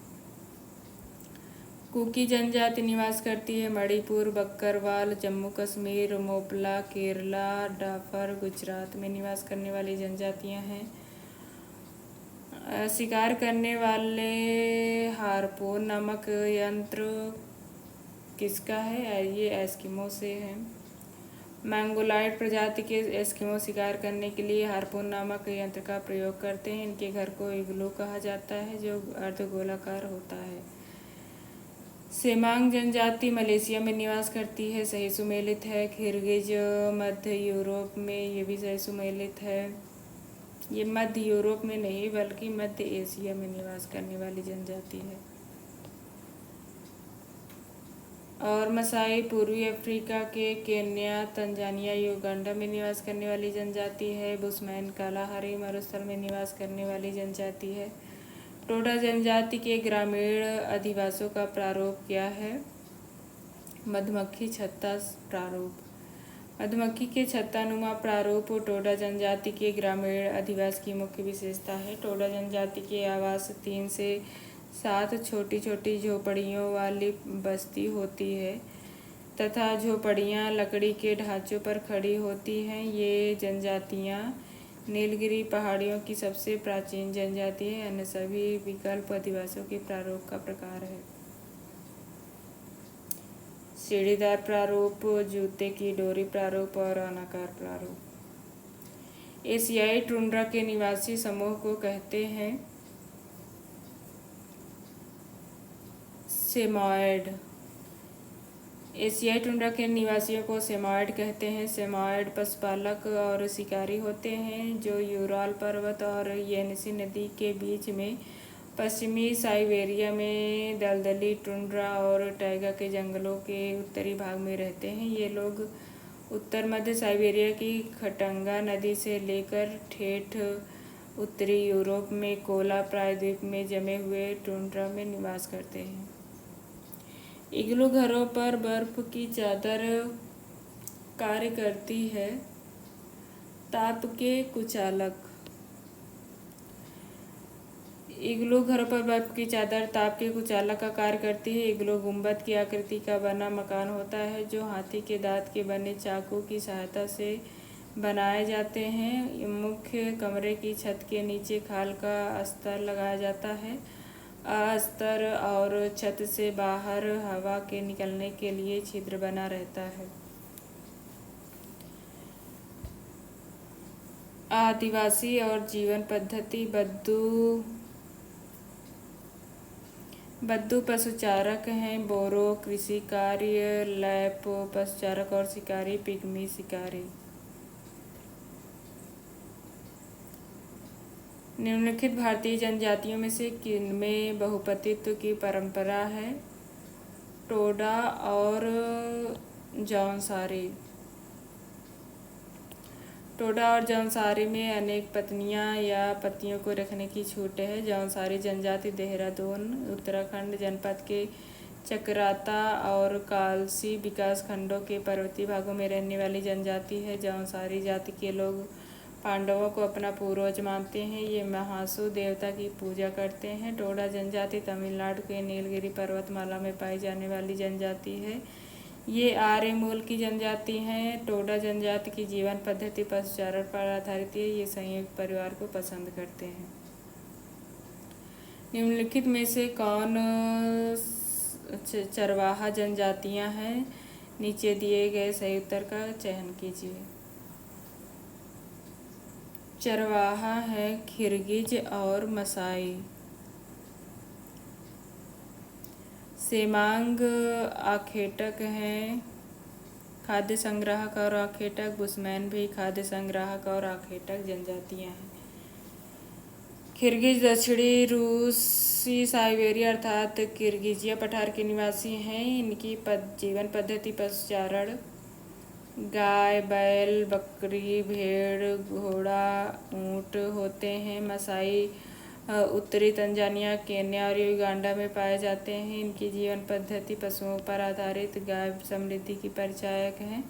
कुकी जनजाति निवास करती है। मणिपुर, बक्करवाल, जम्मू कश्मीर, मोपला, केरला, डाफर, गुजरात में निवास करने वाली जनजातियां हैं। शिकार करने वाले हार्पून नामक यंत्र किसका है? ये एस्किमो से है। मैंगोलाइड प्रजाति के एस्किमो शिकार करने के लिए हार्पून नामक यंत्र का प्रयोग करते हैं। इनके घर को इग्लू कहा जाता है जो अर्धगोलाकार होता है। सेमांग जनजाति मलेशिया में निवास करती है। सही सुमेलित है। किर्गिज मध्य यूरोप में ये भी सही सुमेलित है। ये मध्य यूरोप में नहीं बल्कि मध्य एशिया में निवास करने वाली जनजाति है। और मसाई पूर्वी अफ्रीका के केन्या, तंजानिया, युगांडा में निवास करने वाली जनजाति है। बुशमैन कालाहारी मरुस्थल में निवास करने वाली जनजाति है। टोडा जनजाति के ग्रामीण अधिवासों का प्रारूप क्या है? मधुमक्खी छत्ता प्रारूप। मधुमक्खी के छत्तानुमा प्रारूप टोडा जनजाति के ग्रामीण अधिवास की मुख्य विशेषता है। टोडा जनजाति के आवास 3 से 7 छोटी छोटी झोपड़ियों वाली बस्ती होती है तथा झोपड़ियाँ लकड़ी के ढांचों पर खड़ी होती हैं। ये जनजातियाँ नीलगिरी पहाड़ियों की सबसे प्राचीन जनजाति है। अन्य सभी विकल्प अधिवासियों के प्रारूप का प्रकार है। सीढ़ीदार प्रारूप, जूते की डोरी प्रारूप और अनाकार प्रारूप। एशियाई टुंड्रा के निवासी समूह को कहते हैं सेमॉयड। एशियाई टुंड्रा के निवासियों को सेमॉयड कहते हैं। सेमॉयड पशुपालक और शिकारी होते हैं जो यूराल पर्वत और येनिसी नदी के बीच में पश्चिमी साइबेरिया में दलदली टुंड्रा और टैगा के जंगलों के उत्तरी भाग में रहते हैं। ये लोग उत्तर मध्य साइबेरिया की खटंगा नदी से लेकर ठेठ उत्तरी यूरोप में कोला प्रायद्वीप में जमे हुए टुंड्रा में निवास करते हैं। इग्लू घरों पर बर्फ की चादर कार्य करती है। ताप के कुचालक। इग्लू घरों पर बर्फ की चादर ताप के कुचालक का कार्य करती है। इग्लू गुंबद की आकृति का बना मकान होता है जो हाथी के दांत के बने चाकू की सहायता से बनाए जाते हैं। मुख्य कमरे की छत के नीचे खाल का अस्तर लगाया जाता है। अस्तर और छत से बाहर हवा के निकलने के लिए छिद्र बना रहता है। आदिवासी और जीवन पद्धति। बद्दू पशुचारक हैं। बोरो कृषि कार्य, लैप पशुचारक और शिकारी, पिग्मी शिकारी। निम्नलिखित भारतीय जनजातियों में से किनमें बहुपतित्व की परंपरा है? टोडा और जौनसारी। टोडा और जौनसारी में अनेक पत्नियां या पतियों को रखने की छूट है। जौनसारी जनजाति देहरादून उत्तराखंड जनपद के चकराता और कालसी विकास खंडों के पर्वतीय भागों में रहने वाली जनजाति है। जौनसारी जाति के लोग पांडवों को अपना पूर्वज मानते हैं। ये महासु देवता की पूजा करते हैं। टोडा जनजाति तमिलनाडु के नीलगिरी पर्वतमाला में पाई जाने वाली जनजाति है। ये आर्य मूल की जनजाति हैं। टोडा जनजाति की जीवन पद्धति पशुचारण पर आधारित है। ये संयुक्त परिवार को पसंद करते हैं। निम्नलिखित में से कौन चरवाहा जनजातियां हैं? नीचे दिए गए सही उत्तर का चयन कीजिए। चरवाहा है किर्गिज और मसाई। सेमांग आखेटक हैं खाद्य संग्राहक और आखेटक। बुशमैन भी खाद्य संग्राहक और आखेटक जनजातियां हैं। किर्गिज दक्षिणी रूसी साइबेरिया अर्थात किर्गिजिया पठार के निवासी हैं। इनकी जीवन पद्धति पशुचारण, गाय, बैल, बकरी, भेड़, घोड़ा, ऊँट होते हैं। मसाई उत्तरी तंजानिया, केन्या और युगांडा में पाए जाते हैं। इनकी जीवन पद्धति पशुओं पर आधारित गाय समृद्धि की परिचायक है।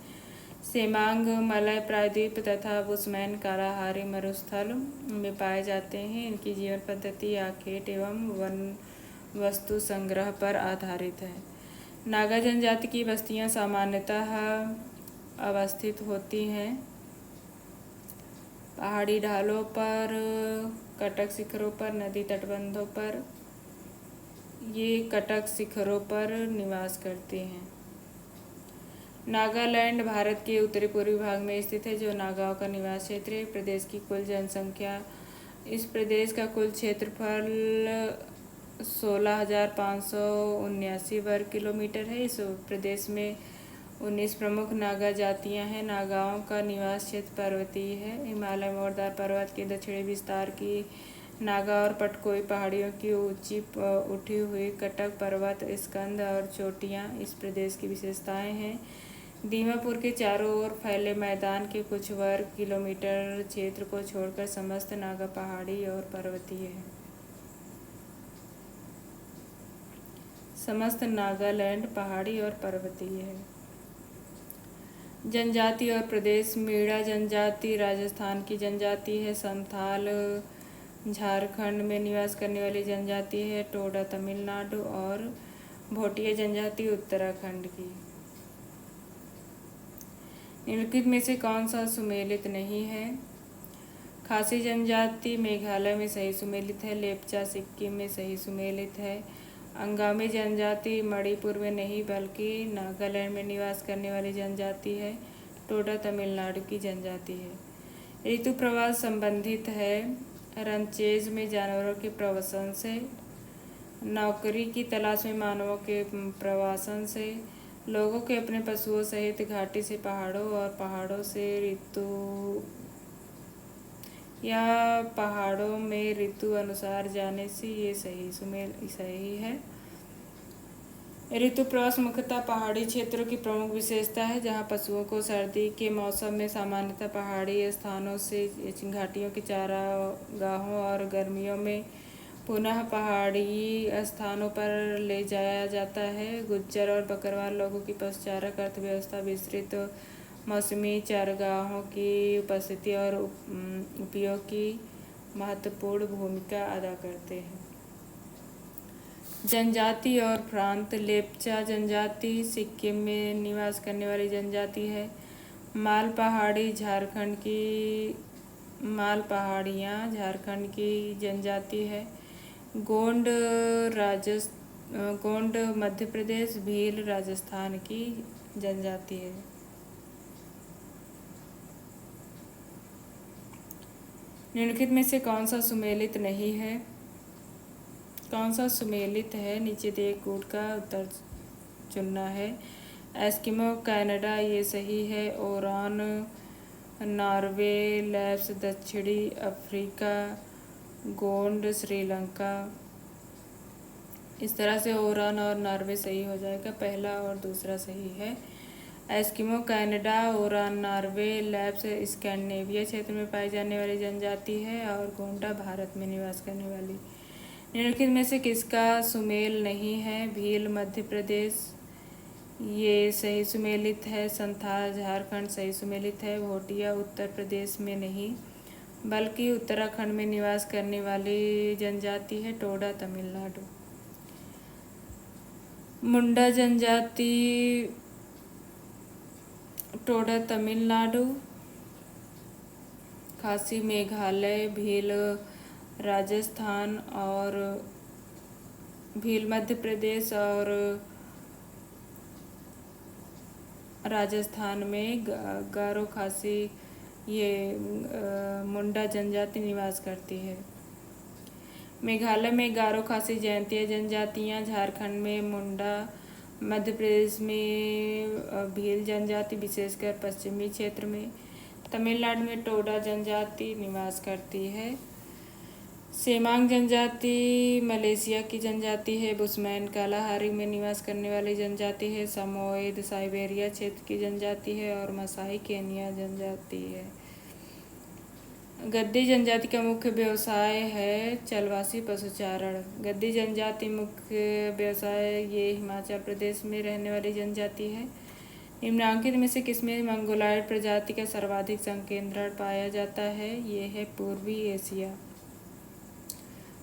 सेमांग मलय प्रायद्वीप तथा बुशमैन कालाहारी मरुस्थल में पाए जाते हैं। इनकी जीवन पद्धति आखेट एवं वन वस्तु संग्रह पर आधारित है। नागा जनजाति की बस्तियां सामान्यतः अवस्थित होती हैं पहाड़ी ढालों पर, कटक शिखरों पर, नदी तटबंधों पर। ये कटक शिखरों पर निवास करती हैं। नागालैंड भारत के उत्तरी पूर्वी भाग में स्थित है, जो नागाओं का निवास क्षेत्र है। प्रदेश की कुल जनसंख्या, इस प्रदेश का कुल क्षेत्रफल 16,579 वर्ग किलोमीटर है। इस प्रदेश में 19 प्रमुख नागा जातियां हैं। नागाओं का निवास क्षेत्र पर्वतीय है। हिमालय मोरदार पर्वत के दक्षिणी विस्तार की नागा और पटकोई पहाड़ियों की ऊंची उठी हुई कटक पर्वत, स्कंद और चोटियां इस प्रदेश की विशेषताएं हैं। दीमापुर के चारों ओर फैले मैदान के कुछ वर्ग किलोमीटर क्षेत्र को छोड़कर समस्त नागा पहाड़ी और पर्वतीय है। समस्त नागालैंड पहाड़ी और पर्वतीय है। जनजाति और प्रदेश, मीणा जनजाति राजस्थान की जनजाति है। संथाल झारखंड में निवास करने वाली जनजाति है। टोडा तमिलनाडु और भोटिया जनजाति उत्तराखंड की। निम्नलिखित में से कौन सा सुमेलित नहीं है? खासी जनजाति मेघालय में सही सुमेलित है। लेप्चा सिक्किम में सही सुमेलित है। अंगामी जनजाति मणिपुर में नहीं बल्कि नागालैंड में निवास करने वाली जनजाति है। टोडा तमिलनाडु की जनजाति है। ऋतु प्रवास संबंधित है। रंचेज में जानवरों के प्रवासन से, नौकरी की तलाश में मानवों के प्रवासन से, लोगों के अपने पशुओं सहित घाटी से पहाड़ों और पहाड़ों से ऋतु या पहाड़ों में ऋतु अनुसार जाने से ये सही है। ऋतु प्रवास मुख्यतः पहाड़ी क्षेत्रों की प्रमुख विशेषता है, जहाँ पशुओं को सर्दी के मौसम में सामान्यतः पहाड़ी स्थानों से घाटियों के चारागाहों और गर्मियों में पुनः पहाड़ी स्थानों पर ले जाया जाता है। गुज्जर और बकरवाल लोगों की पशुचारक अर्थव्यवस्था विस्तृत मौसमी चारागाहों की उपस्थिति और उपयोग की महत्वपूर्ण भूमिका अदा करते हैं। जनजाति और प्रांत, लेप्चा जनजाति सिक्किम में निवास करने वाली जनजाति है। माल पहाड़ियाँ झारखंड की जनजाति है। गोंड मध्य प्रदेश, भील राजस्थान की जनजाति है। निम्नलिखित में से कौन सा सुमेलित नहीं है? कौन सा सुमेलित है? नीचे दिए कूट का उत्तर चुनना है। एस्किमो कनाडा ये सही है। ओरान नॉर्वे, लैप्स दक्षिणी अफ्रीका, गोंड श्रीलंका। इस तरह से ओरान और नॉर्वे सही हो जाएगा। पहला और दूसरा सही है। Eskimo Canada, Ouran Norway, lapse Scandinavia क्षेत्र में पाई जाने वाली जनजाति है और गोंडा भारत में निवास करने वाली। निम्नलिखित में से किसका सुमेल नहीं है? भील मध्य प्रदेश ये सही सुमेलित है। संथाल झारखंड सही सुमेलित है। भोटिया उत्तर प्रदेश में नहीं बल्कि उत्तराखंड में निवास करने वाली जनजाति है। टोडा तमिलनाडु। मुंडा जनजाति टोडा तमिलनाडु। खासी मेघालय, भील राजस्थान और भील मध्य प्रदेश और राजस्थान में गारो खासी ये मुंडा जनजाति निवास करती है। मेघालय में गारो खासी जयंतिया जनजातियाँ, झारखंड में मुंडा, मध्य प्रदेश में भील जनजाति विशेषकर पश्चिमी क्षेत्र में, तमिलनाडु में टोडा जनजाति निवास करती है। सेमांग जनजाति मलेशिया की जनजाति है। बुशमैन कालाहारी में निवास करने वाली जनजाति है। समोएद साइबेरिया क्षेत्र की जनजाति है और मसाई केनिया जनजाति है। गद्दी जनजाति का मुख्य व्यवसाय है चलवासी पशुचारण। गद्दी जनजाति मुख्य व्यवसाय ये हिमाचल प्रदेश में रहने वाली जनजाति है। निम्नांकित में से किसमें मंगोलायड प्रजाति का सर्वाधिक संकेंद्रण पाया जाता है? ये है पूर्वी एशिया।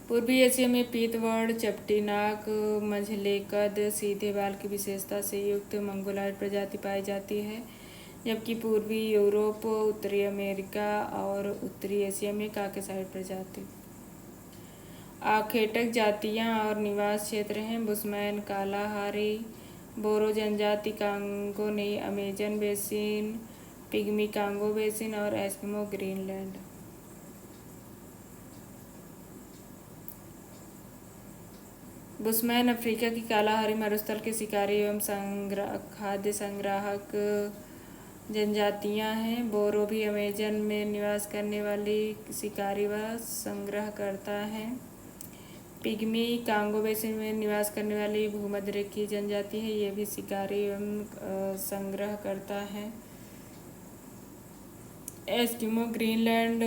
पूर्वी एशिया में पीतवर्ण, चपटी नाक, मंझले कद, सीधे बाल की विशेषता से युक्त मंगोलायड प्रजाति पाई जाती है, जबकि पूर्वी यूरोप, उत्तरी अमेरिका और उत्तरी एशिया में काकेसाइड प्रजाति। आखेटक जातियाँ और निवास क्षेत्र हैं बुशमैन कालाहारी, बोरो जनजाति कांगो ने Amazon basin, pygmy Congo basin और एस्किमो ग्रीनलैंड। बुशमैन अफ्रीका की कालाहारी मरुस्थल के शिकारी एवं खाद्य संग्राहक जनजातियां हैं। बोरो भी अमेजन में निवास करने वाली शिकारी व संग्रहकर्ता हैं। पिग्मी कांगो बेसिन में निवास करने वाली भूमध्यरेखीय जनजाति है। ये भी शिकारी एवं संग्रहकर्ता हैं। एस्किमो ग्रीनलैंड,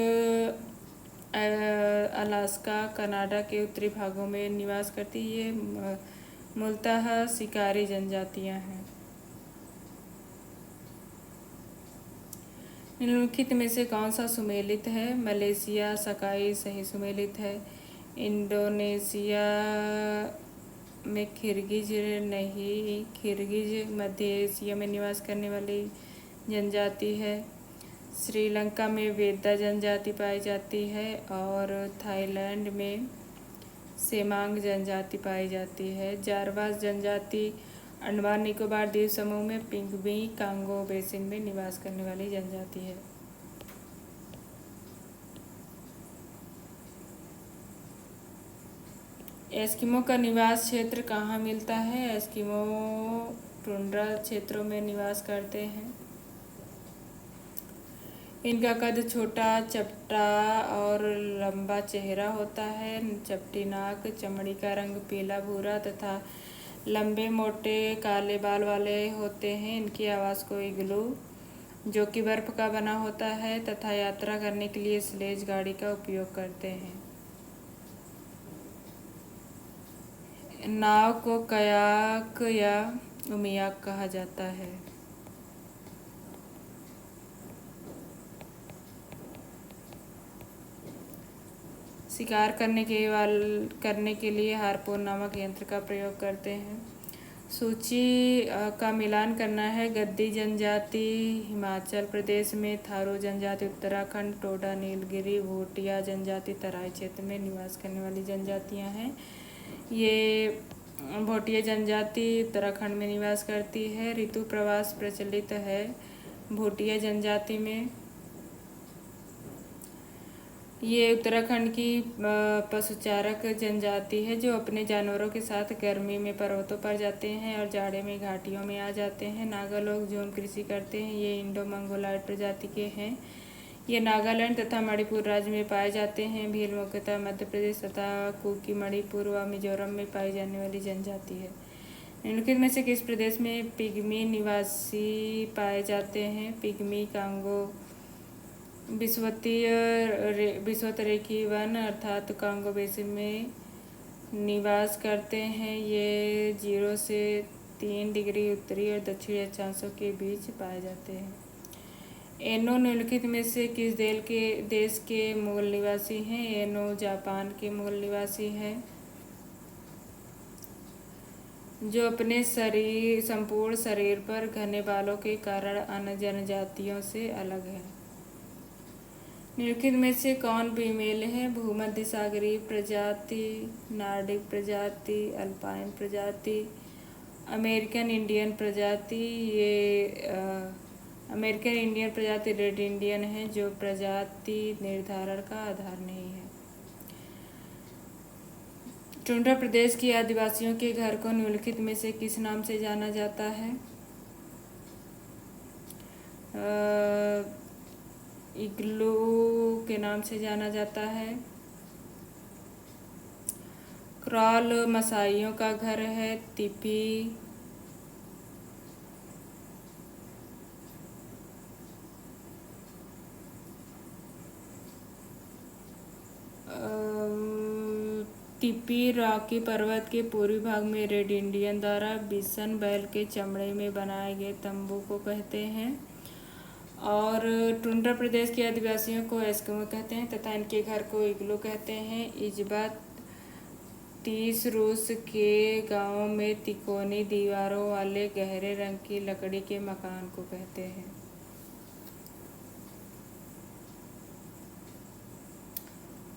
अलास्का, कनाडा के उत्तरी भागों में निवास करती है। ये मूलतः शिकारी जनजातियां हैं। निम्नलिखित में से कौन सा सुमेलित है? मलेशिया सकाई सही सुमेलित है। इंडोनेशिया में किर्गिज नहीं, किर्गिज मध्य एशिया में निवास करने वाली जनजाति है। श्रीलंका में वेदा जनजाति पाई जाती है और थाईलैंड में सेमांग जनजाति पाई जाती है। जारवास जनजाति अंडमान निकोबार द्वीप समूह में पिग्मी कांगो बेसिन में निवास करने वाली जनजाति है। एस्किमो का निवास क्षेत्र कहाँ मिलता है? एस्किमो टुंड्रा क्षेत्रों में निवास करते हैं। इनका कद छोटा, चपटा और लंबा चेहरा होता है। चपटी नाक, चमड़ी का रंग पीला भूरा तथा लंबे मोटे काले बाल वाले होते हैं। इनकी आवास को इग्लू, जो कि बर्फ का बना होता है तथा यात्रा करने के लिए स्लेज गाड़ी का उपयोग करते हैं। नाव को कयाक या उमियाक कहा जाता है। शिकार करने के लिए हार्पून नामक यंत्र का प्रयोग करते हैं। सूची का मिलान करना है। गद्दी जनजाति हिमाचल प्रदेश में, थारू जनजाति उत्तराखंड, टोडा नीलगिरी, भूटिया जनजाति तराई क्षेत्र में निवास करने वाली जनजातियां हैं। ये भूटिया जनजाति उत्तराखंड में निवास करती है। ऋतु प्रवास प्रचलित है भूटिया जनजाति में। ये उत्तराखंड की पशुचारक जनजाति है जो अपने जानवरों के साथ गर्मी में पर्वतों पर जाते हैं और जाड़े में घाटियों में आ जाते हैं। नागा लोग झूम कृषि करते हैं। ये इंडो मंगोलायड प्रजाति के हैं। ये नागालैंड तथा मणिपुर राज्य में पाए जाते हैं। भील मुख्यतः मध्य प्रदेश तथा कुकी मणिपुर व मिजोरम में पाई जाने वाली जनजाति है। निम्नलिखित में से किस प्रदेश में पिग्मी निवासी पाए जाते हैं? पिग्मी कांगो विषुवतरेखीय वन अर्थात कांगो बेसिन में निवास करते हैं। ये 0 से 3 डिग्री उत्तरी और दक्षिणी अक्षांशों के बीच पाए जाते हैं। एनो निम्नलिखित में से किस देश के मूल निवासी हैं? एनो जापान के मूल निवासी हैं जो अपने संपूर्ण शरीर पर घने बालों के कारण अन्य जनजातियों से अलग है। निम्नलिखित में से कौन फीमेल है? भूमध्य सागरीय प्रजाति, नॉर्डिक प्रजाति, अल्पाइन प्रजाति, अमेरिकन इंडियन प्रजाति। अमेरिकन इंडियन प्रजाति रेड इंडियन है, जो प्रजाति निर्धारण का आधार नहीं है। टुंड्रा प्रदेश की आदिवासियों के घर को निम्नलिखित में से किस नाम से जाना जाता है? इग्लू के नाम से जाना जाता है। क्रॉल मसाइयों का घर है। तिपी तिपी रॉकी पर्वत के पूर्वी भाग में रेड इंडियन द्वारा बिसन बैल के चमड़े में बनाए गए तंबू को कहते हैं। और टुंड्रा प्रदेश के आदिवासियों को एस्किमो कहते हैं तथा इनके घर को इग्लू कहते हैं। इजबा 30 रूस के गांवों में तिकोनी दीवारों वाले गहरे रंग की लकड़ी के मकान को कहते हैं।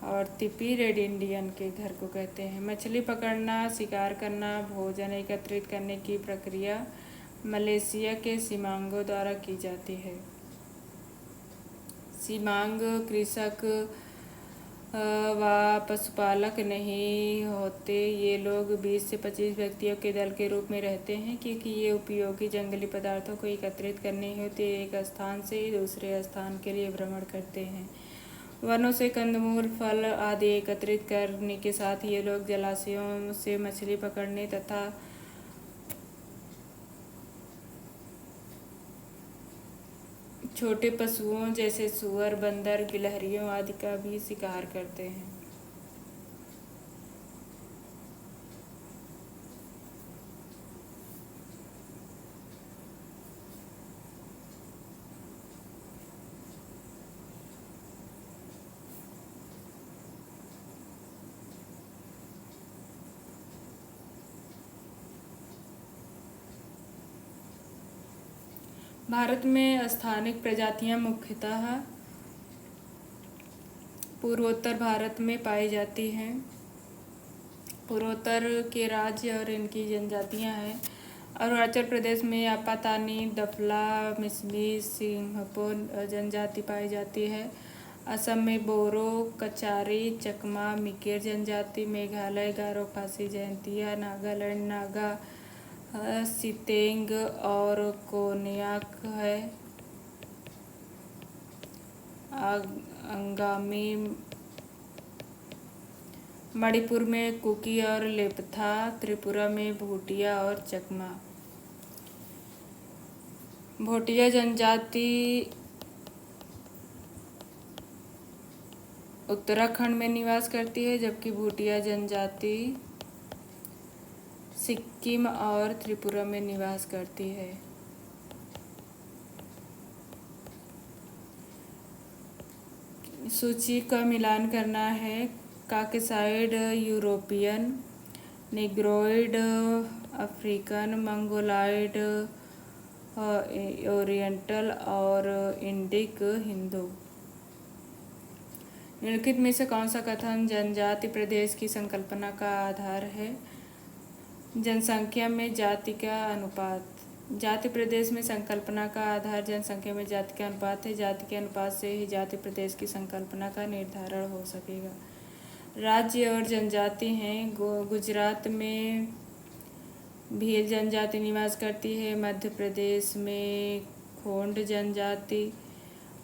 और तिपी रेड इंडियन के घर को कहते हैं। मछली पकड़ना, शिकार करना, भोजन एकत्रित करने की प्रक्रिया मलेशिया के सिमांगों द्वारा की जाती है। सिमांग कृषक व पशुपालक नहीं होते। ये लोग 20 से 25 व्यक्तियों के दल के रूप में रहते हैं, क्योंकि ये उपयोगी जंगली पदार्थों को एकत्रित करने हेतु एक स्थान से दूसरे स्थान के लिए भ्रमण करते हैं। वनों से कंदमूल, फल आदि एकत्रित करने के साथ ये लोग जलाशयों से मछली पकड़ने तथा छोटे पशुओं जैसे सूअर, बंदर, गिलहरियों आदि का भी शिकार करते हैं। भारत में स्थानिक प्रजातियां मुख्यतः पूर्वोत्तर भारत में पाई जाती हैं। पूर्वोत्तर के राज्य और इनकी जनजातियां हैं। अरुणाचल प्रदेश में आपातानी, दफला, मिसमी, सिंहपो जनजाति पाई जाती है। असम में बोरो, कचारी, चकमा, मिकेर जनजाति। मेघालय गारो, खासी, जयंतिया, नागालैंड नागा, सितेंग और कोन्याक है। अंगामी। मणिपुर में कुकी और लेपथा। त्रिपुरा में भूटिया और चकमा। भोटिया जनजाति उत्तराखंड में निवास करती है, जबकि भूटिया जनजाति सिक्किम और त्रिपुरा में निवास करती है। सूची का मिलान करना है। Caucasoid European, Negroid African, Mongoloid oriental और इंडिक हिंदू। निम्नलिखित में से कौन सा कथन जनजाति प्रदेश की संकल्पना का आधार है? जनसंख्या में जाति का अनुपात। जाति प्रदेश में संकल्पना का आधार जनसंख्या में जाति का अनुपात है। जाति के अनुपात से ही जाति प्रदेश की संकल्पना का निर्धारण हो सकेगा। राज्य और जनजाति हैं। गुजरात में भील जनजाति निवास करती है। मध्य प्रदेश में खोंड जनजाति,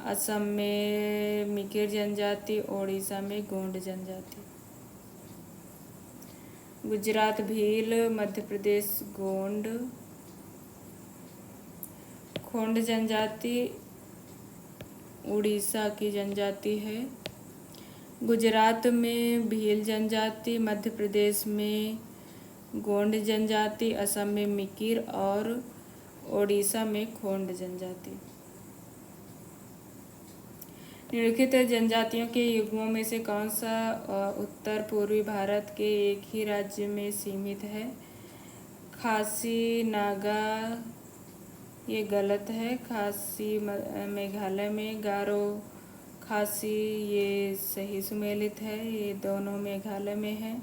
असम में मिकिर जनजाति, ओडिशा में गोंड जनजाति। गुजरात भील, मध्य प्रदेश गोंड। खोंड जनजाति उड़ीसा की जनजाति है। गुजरात में भील जनजाति, मध्य प्रदेश में गोंड जनजाति, असम में मिकिर और ओडिशा में खोंड जनजाति। निम्नलिखित जनजातियों के युग्मों में से कौन सा उत्तर पूर्वी भारत के एक ही राज्य में सीमित है? खासी नागा, ये गलत है। खासी मेघालय में, गारो खासी ये सही सुमेलित है, ये दोनों मेघालय में है।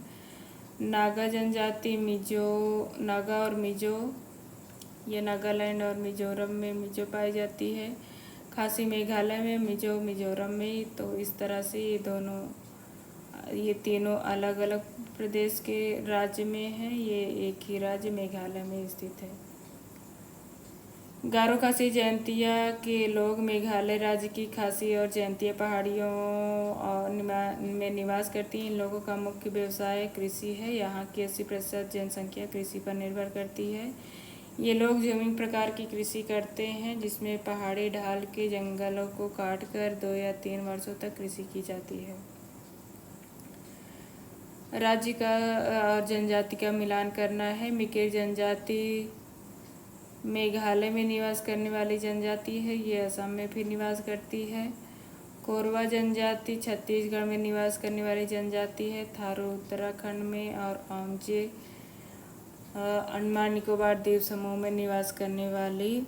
नागा जनजाति नागा और मिजो, ये नागालैंड और मिजोरम में मिजो पाई जाती है। खासी मेघालय में, मिजो मिजोरम में। तो इस तरह से ये तीनों अलग अलग प्रदेश के राज्य में हैं, ये एक ही राज्य मेघालय में स्थित है। गारो खासी जयंतिया के लोग मेघालय राज्य की खासी और जयंतिया पहाड़ियों में निवास करती हैं। इन लोगों का मुख्य व्यवसाय कृषि है। यहाँ की 80% जनसंख्या कृषि पर निर्भर करती है। ये लोग विभिन्न प्रकार की कृषि करते हैं, जिसमें पहाड़ी ढाल के जंगलों को काटकर 2 या 3 वर्षों तक कृषि की जाती है। राज्य का और जनजाति का मिलान करना है। मिकेर जनजाति मेघालय में निवास करने वाली जनजाति है, ये असम में भी निवास करती है। कोरवा जनजाति छत्तीसगढ़ में निवास करने वाली जनजाति है। थारू उत्तराखंड में और ओमजे अंडमान निकोबार द्वीप समूह में निवास करने वाली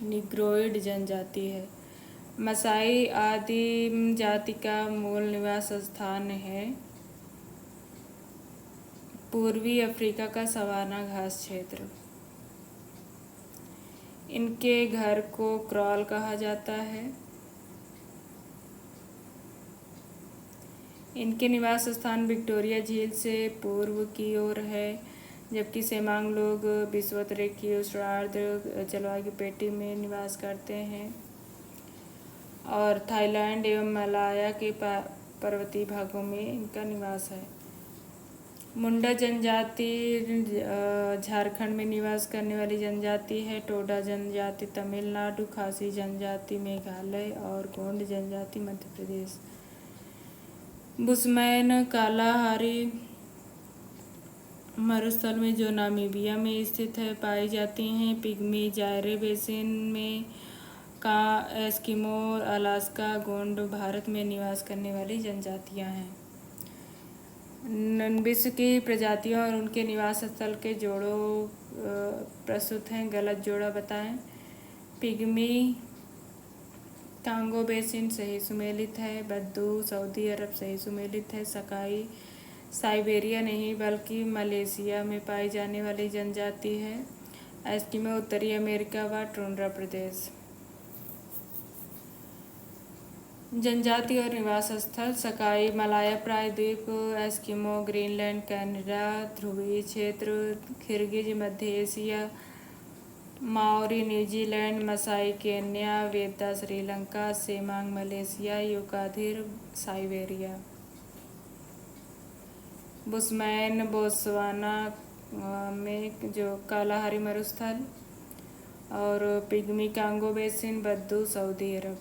निग्रोइड जनजाति है। मसाई आदिम जाति का मूल निवास स्थान है पूर्वी अफ्रीका का सवाना घास क्षेत्र। इनके घर को क्रॉल कहा जाता है। इनके निवास स्थान विक्टोरिया झील से पूर्व की ओर है, जबकि सेमांग लोग विषुवत-रेखीय उष्णार्द्र जलवायु की पेटी में निवास करते हैं और थाईलैंड एवं मलाया के पर्वतीय भागों में इनका निवास है। मुंडा जनजाति झारखंड में निवास करने वाली जनजाति है। टोडा जनजाति तमिलनाडु, खासी जनजाति मेघालय और गोंड जनजाति मध्य प्रदेश। बुशमैन कालाहारी मरुस्थल में, जो नामीबिया में स्थित है, पाई जाती हैं। पिग्मी जायरे बेसिन में का एस्किमो, अलास्का, गोंड भारत में निवास करने वाली जनजातियां हैं। विश्व की प्रजातियों और उनके निवास स्थल के जोड़ों प्रस्तुत हैं। गलत जोड़ा बताएं। पिग्मी कांगो बेसिन सही सुमेलित है। बद्दू सऊदी अरब सही सुमेलित है। सकाई साइबेरिया नहीं बल्कि मलेशिया में पाई जाने वाली जनजाति है। एस्किमो उत्तरी अमेरिका व टुंड्रा प्रदेश। जनजाति और निवास स्थल सकाई मलाया प्रायद्वीप, एस्किमो ग्रीनलैंड कनाडा, ध्रुवीय क्षेत्र किर्गिज मध्य Asia, Maori New Zealand, Masai Kenya, Vedda Sri Lanka, Semang Malaysia, Yukaghir Siberia. Bushman Botswana में जो कालाहारी मरुस्थल और पिग्मी कांगो बेसिन, बद्दू सऊदी अरब।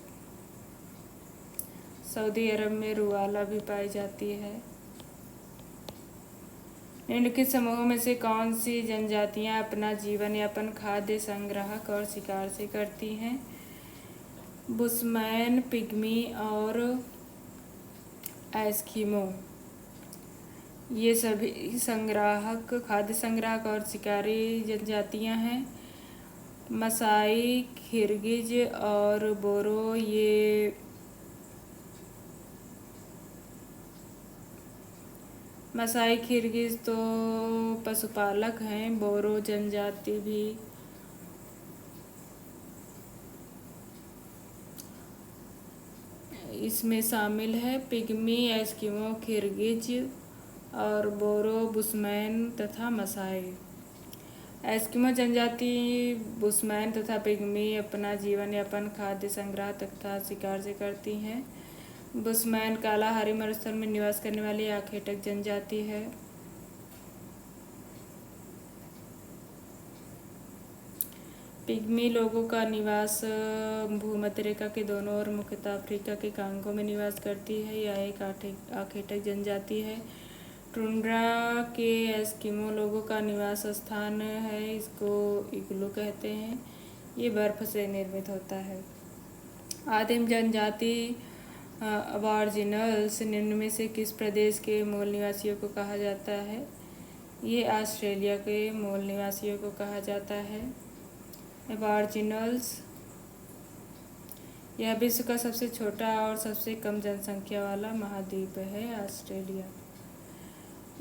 सऊदी अरब में रुआला भी पाई जाती है। निम्नलिखित समूहों में से कौन सी जनजातियां अपना जीवन यापन खाद्य संग्राहक और शिकार से करती हैं? बुशमैन, पिग्मी और एस्किमो ये सभी खाद्य संग्राहक और शिकारी जनजातियां हैं। मसाई, किर्गिज और बोरो ये मसाई किर्गिज तो पशुपालक हैं। बोरो जनजाति भी इसमें शामिल है। पिग्मी, एस्किमो, किर्गिज और बोरो, बुशमैन तथा मसाई। एस्किमो जनजाति बुशमैन तथा पिग्मी अपना जीवन यापन खाद्य संग्रह तथा शिकार से करती हैं। बुशमैन कालाहारी मरुस्थल में निवास करने वाली आखेटक जनजाति है। पिग्मी लोगों का निवास भूमध्य रेखा के दोनों ओर मुख्यतः अफ्रीका के कांगो में निवास करती है। यह एक आखेटक जनजाति है। टुंड्रा के एस्किमो लोगों का निवास स्थान है, इसको इग्लू कहते हैं। ये बर्फ से निर्मित होता है। आदिम जनजाति अबॉरिजिनल्स निम्न में से किस प्रदेश के मूल निवासियों को कहा जाता है? ये ऑस्ट्रेलिया के मूल निवासियों को कहा जाता है। अबॉरिजिनल्स यह विश्व का सबसे छोटा और सबसे कम जनसंख्या वाला महाद्वीप है ऑस्ट्रेलिया।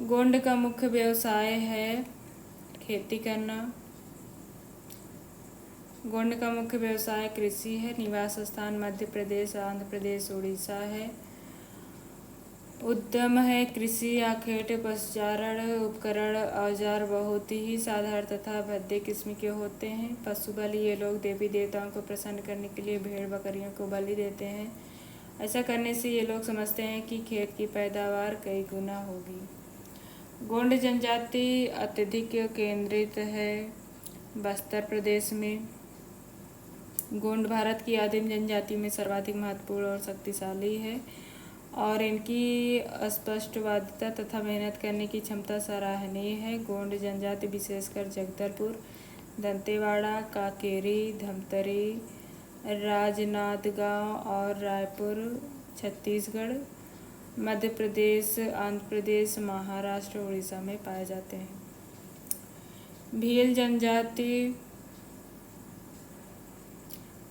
गोंड का मुख्य व्यवसाय है खेती करना। गोंड का मुख्य व्यवसाय कृषि है। निवास स्थान मध्य प्रदेश, आंध्र प्रदेश, उड़ीसा है। उद्यम है कृषि, आखेट, पशुचारण उपकरण, औजार बहुत ही साधारण तथा भद्दे किस्म के होते हैं। पशु बलि, ये लोग देवी देवताओं को प्रसन्न करने के लिए भेड़ बकरियों को बलि देते हैं। ऐसा करने से ये लोग समझते हैं कि खेत की पैदावार कई गुना होगी। गोंड जनजाति अत्यधिक केंद्रित है बस्तर प्रदेश में। गोंड भारत की आदिम जनजाति में सर्वाधिक महत्वपूर्ण और शक्तिशाली है और इनकी अस्पष्टवादिता तथा मेहनत करने की क्षमता सराहनीय है। गोंड जनजाति विशेषकर जगदलपुर, दंतेवाड़ा, कांकेरी, धमतरी, राजनांदगांव और रायपुर छत्तीसगढ़, मध्य प्रदेश, आंध्र प्रदेश, महाराष्ट्र, उड़ीसा में पाए जाते हैं। भील जनजाति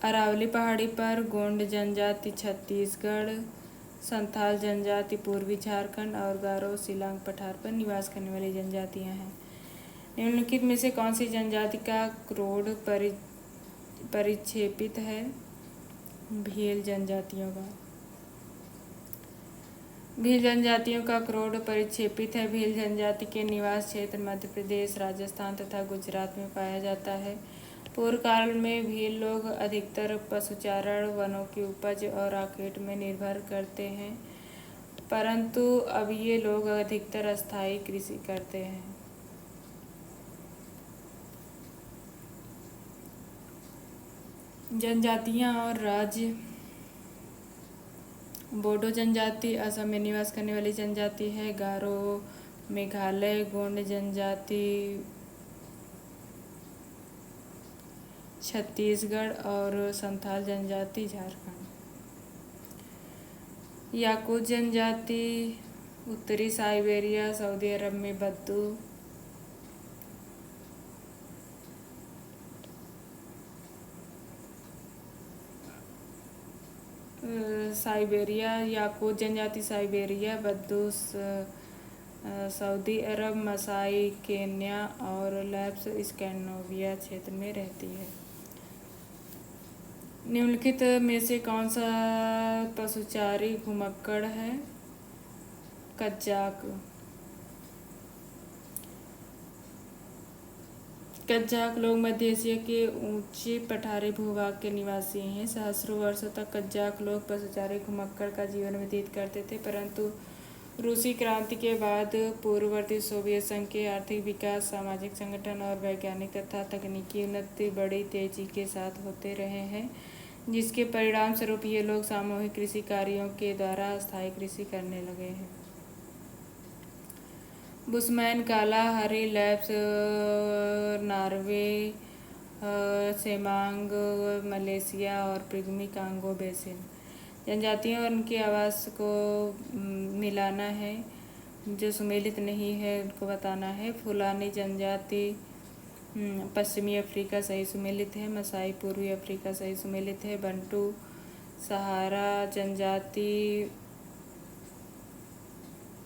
अरावली पहाड़ी पर, गोंड जनजाति छत्तीसगढ़, संथाल जनजाति पूर्वी झारखंड और गारो शिलांग पठार पर निवास करने वाली जनजातियां हैं। निम्नलिखित में से कौन सी जनजाति का क्रोड परिक्षेपित है? भील जनजातियों का। भील जनजातियों का क्रोड परिक्षेपित है। भील जनजाति के निवास क्षेत्र मध्य प्रदेश, राजस्थान तथा गुजरात में पाया जाता है। पूर्व काल में भील लोग अधिकतर पशुचारण, वनों की उपज और आखेट में निर्भर करते हैं, परंतु अब ये लोग अधिकतर स्थायी कृषि करते हैं। जनजातियां और राज्य। बोडो जनजाति असम में निवास करने वाली जनजाति है। गारो मेघालय, गोंड जनजाति छत्तीसगढ़ और संथाल जनजाति झारखंड। याकूत जनजाति उत्तरी साइबेरिया, सऊदी अरब में बद्दू। साइबेरिया, याकूत जनजाति साइबेरिया, बद्दू सऊदी अरब, मसाई केन्या और लैप्स स्कैंडिनेविया क्षेत्र में रहती है। निम्नलिखित में से कौन सा पशुचारी घुमक्कड़ है? कज्जाक। कज्जाक लोग मध्य एशिया के ऊंचे पठारी भूभाग के निवासी हैं। सहस्रों वर्षों तक कज्जाक लोग पशुचारी घुमक्कड़ का जीवन व्यतीत करते थे, परंतु रूसी क्रांति के बाद पूर्ववर्ती सोवियत संघ के आर्थिक विकास, सामाजिक संगठन और वैज्ञानिक तथा तकनीकी उन्नति बड़ी तेजी के साथ होते रहे हैं, जिसके परिणाम स्वरूप ये लोग सामूहिक कृषि कार्यों के द्वारा स्थायी कृषि करने लगे हैं। बुशमैन, काला हरी, लैप्स नॉर्वे, सेमांग मलेशिया और पिग्मी कांगो बेसिन जनजातियों और उनके आवास को मिलाना है। जो सुमेलित नहीं है उनको बताना है। फुलानी जनजाति पश्चिमी अफ्रीका सही सुमेलित है। मसाई पूर्वी अफ्रीका सही सुमेलित है। बंटू सहारा जनजाति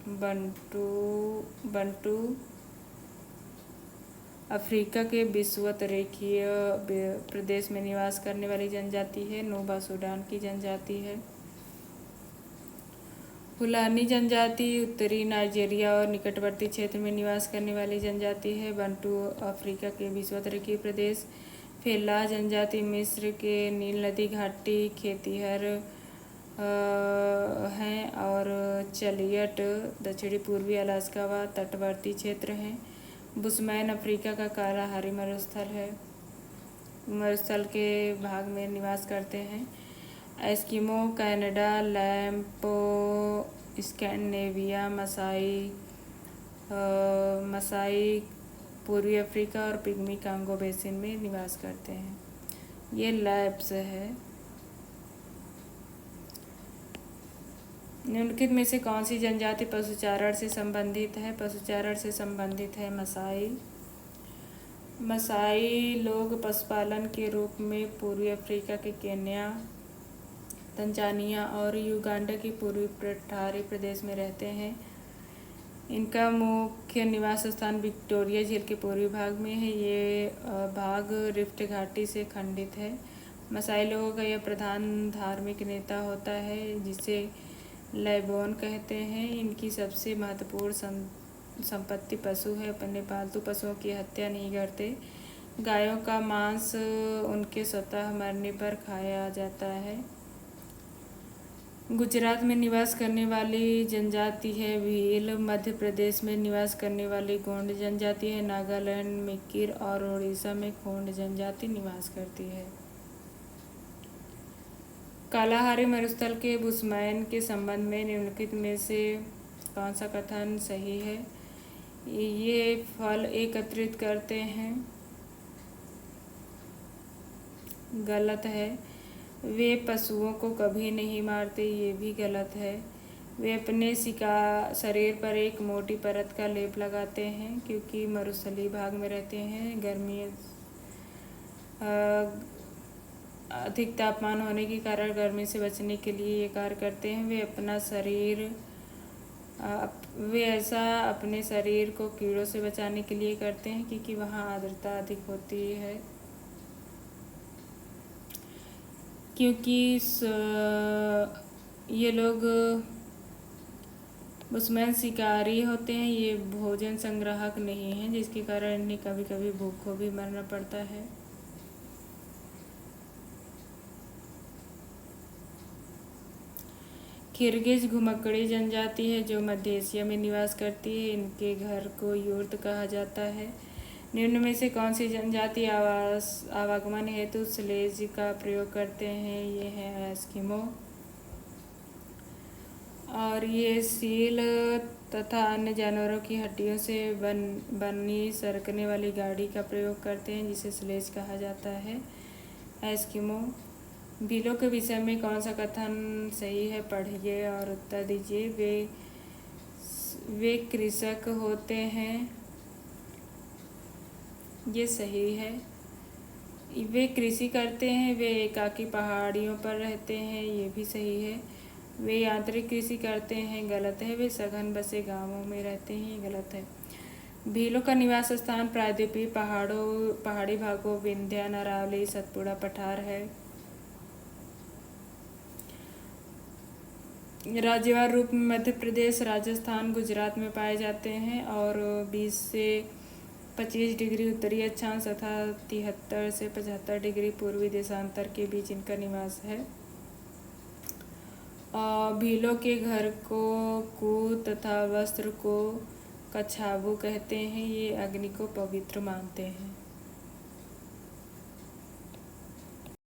बंटू अफ्रीका के विषुवतरेखीय प्रदेश में निवास करने वाली जनजाति है। नूबा सूडान की जनजाति है। फुलानी जनजाति उत्तरी नाइजीरिया और निकटवर्ती क्षेत्र में निवास करने वाली जनजाति है। बंटू अफ्रीका के विषुवतरेखीय प्रदेश। फेला जनजाति मिस्र के नील नदी घाटी खेतिहर हैं और चलियट दक्षिणी पूर्वी अलास्का व तटवर्ती क्षेत्र हैं। बुशमैन अफ्रीका का काला हरी मरुस्थल है, मरुस्थल के भाग में निवास करते हैं। एस्किमो कनाडा, लैम्पो स्कैंडिनेविया, मसाई पूर्वी अफ्रीका और पिग्मी कांगो बेसिन में निवास करते हैं। ये लैप्स है। निम्नलिखित में से कौन सी जनजाति पशुचारण से संबंधित है? पशुचारण से संबंधित है मसाई। मसाई लोग पशुपालन के रूप में पूर्वी अफ्रीका के केन्या, तंजानिया और युगांडा के पूर्वी पठारी प्रदेश में रहते हैं। इनका मुख्य निवास स्थान विक्टोरिया झील के पूर्वी भाग में है। ये भाग रिफ्ट घाटी से खंडित है। मसाई लोगों का यह प्रधान धार्मिक नेता होता है, जिसे लैबोन कहते हैं। इनकी सबसे महत्वपूर्ण संपत्ति पशु है। अपने पालतू पशुओं की हत्या नहीं करते। गायों का मांस उनके स्वतः मरने पर खाया जाता है। गुजरात में निवास करने वाली जनजाति है भील। मध्य प्रदेश में निवास करने वाली गोंड जनजाति है। नागालैंड में किर और उड़ीसा में खोंड जनजाति निवास करती है। कालाहारी मरुस्थल के बुशमैन के संबंध में निम्नलिखित में से कौन सा कथन सही है? ये फल एकत्रित करते हैं। गलत है। वे पशुओं को कभी नहीं मारते, ये भी गलत है। वे अपने शरीर पर एक मोटी परत का लेप लगाते हैं, क्योंकि मरुस्थलीय भाग में रहते हैं। गर्मी अधिक तापमान होने के कारण गर्मी से बचने के लिए ये कार्य करते हैं। वे ऐसा अपने शरीर को कीड़ों से बचाने के लिए करते हैं, क्योंकि वहाँ आर्द्रता अधिक होती है। क्योंकि ये लोग बुशमैन शिकारी होते हैं, ये भोजन संग्राहक नहीं हैं, जिसके कारण इन्हें कभी कभी भूखों भी मरना पड़ता है। किर्गिज घुमक्कड़ी जनजाति है जो मध्य एशिया में निवास करती है। इनके घर को युर्त कहा जाता है। निम्न में से कौन सी जनजाति आवागमन हेतु स्लेज का प्रयोग करते हैं? ये है एस्किमो। और ये सील तथा अन्य जानवरों की हड्डियों से बनी सरकने वाली गाड़ी का प्रयोग करते हैं, जिसे स्लेज कहा जाता है। एस्किमो। भीलों के विषय में कौन सा कथन सही है? पढ़िए और उत्तर दीजिए। वे कृषक होते हैं, ये सही है। वे कृषि करते हैं। वे एकाकी पहाड़ियों पर रहते हैं, ये भी सही है। वे यांत्रिक कृषि करते हैं, गलत है। वे सघन बसे गांवों में रहते हैं, ये गलत है। भीलों का निवास स्थान प्रायद्वीपीय पहाड़ी भागों विंध्य, अरावली, सतपुड़ा पठार है। राज्यवार रूप में मध्य प्रदेश, राजस्थान, गुजरात में पाए जाते हैं और 20 से 25 डिग्री उत्तरी अक्षांश तथा 73 से 75 डिग्री पूर्वी देशांतर के बीच इनका निवास है। भीलों के घर को कू तथा वस्त्र को कछाबू कहते हैं। ये अग्नि को पवित्र मानते हैं।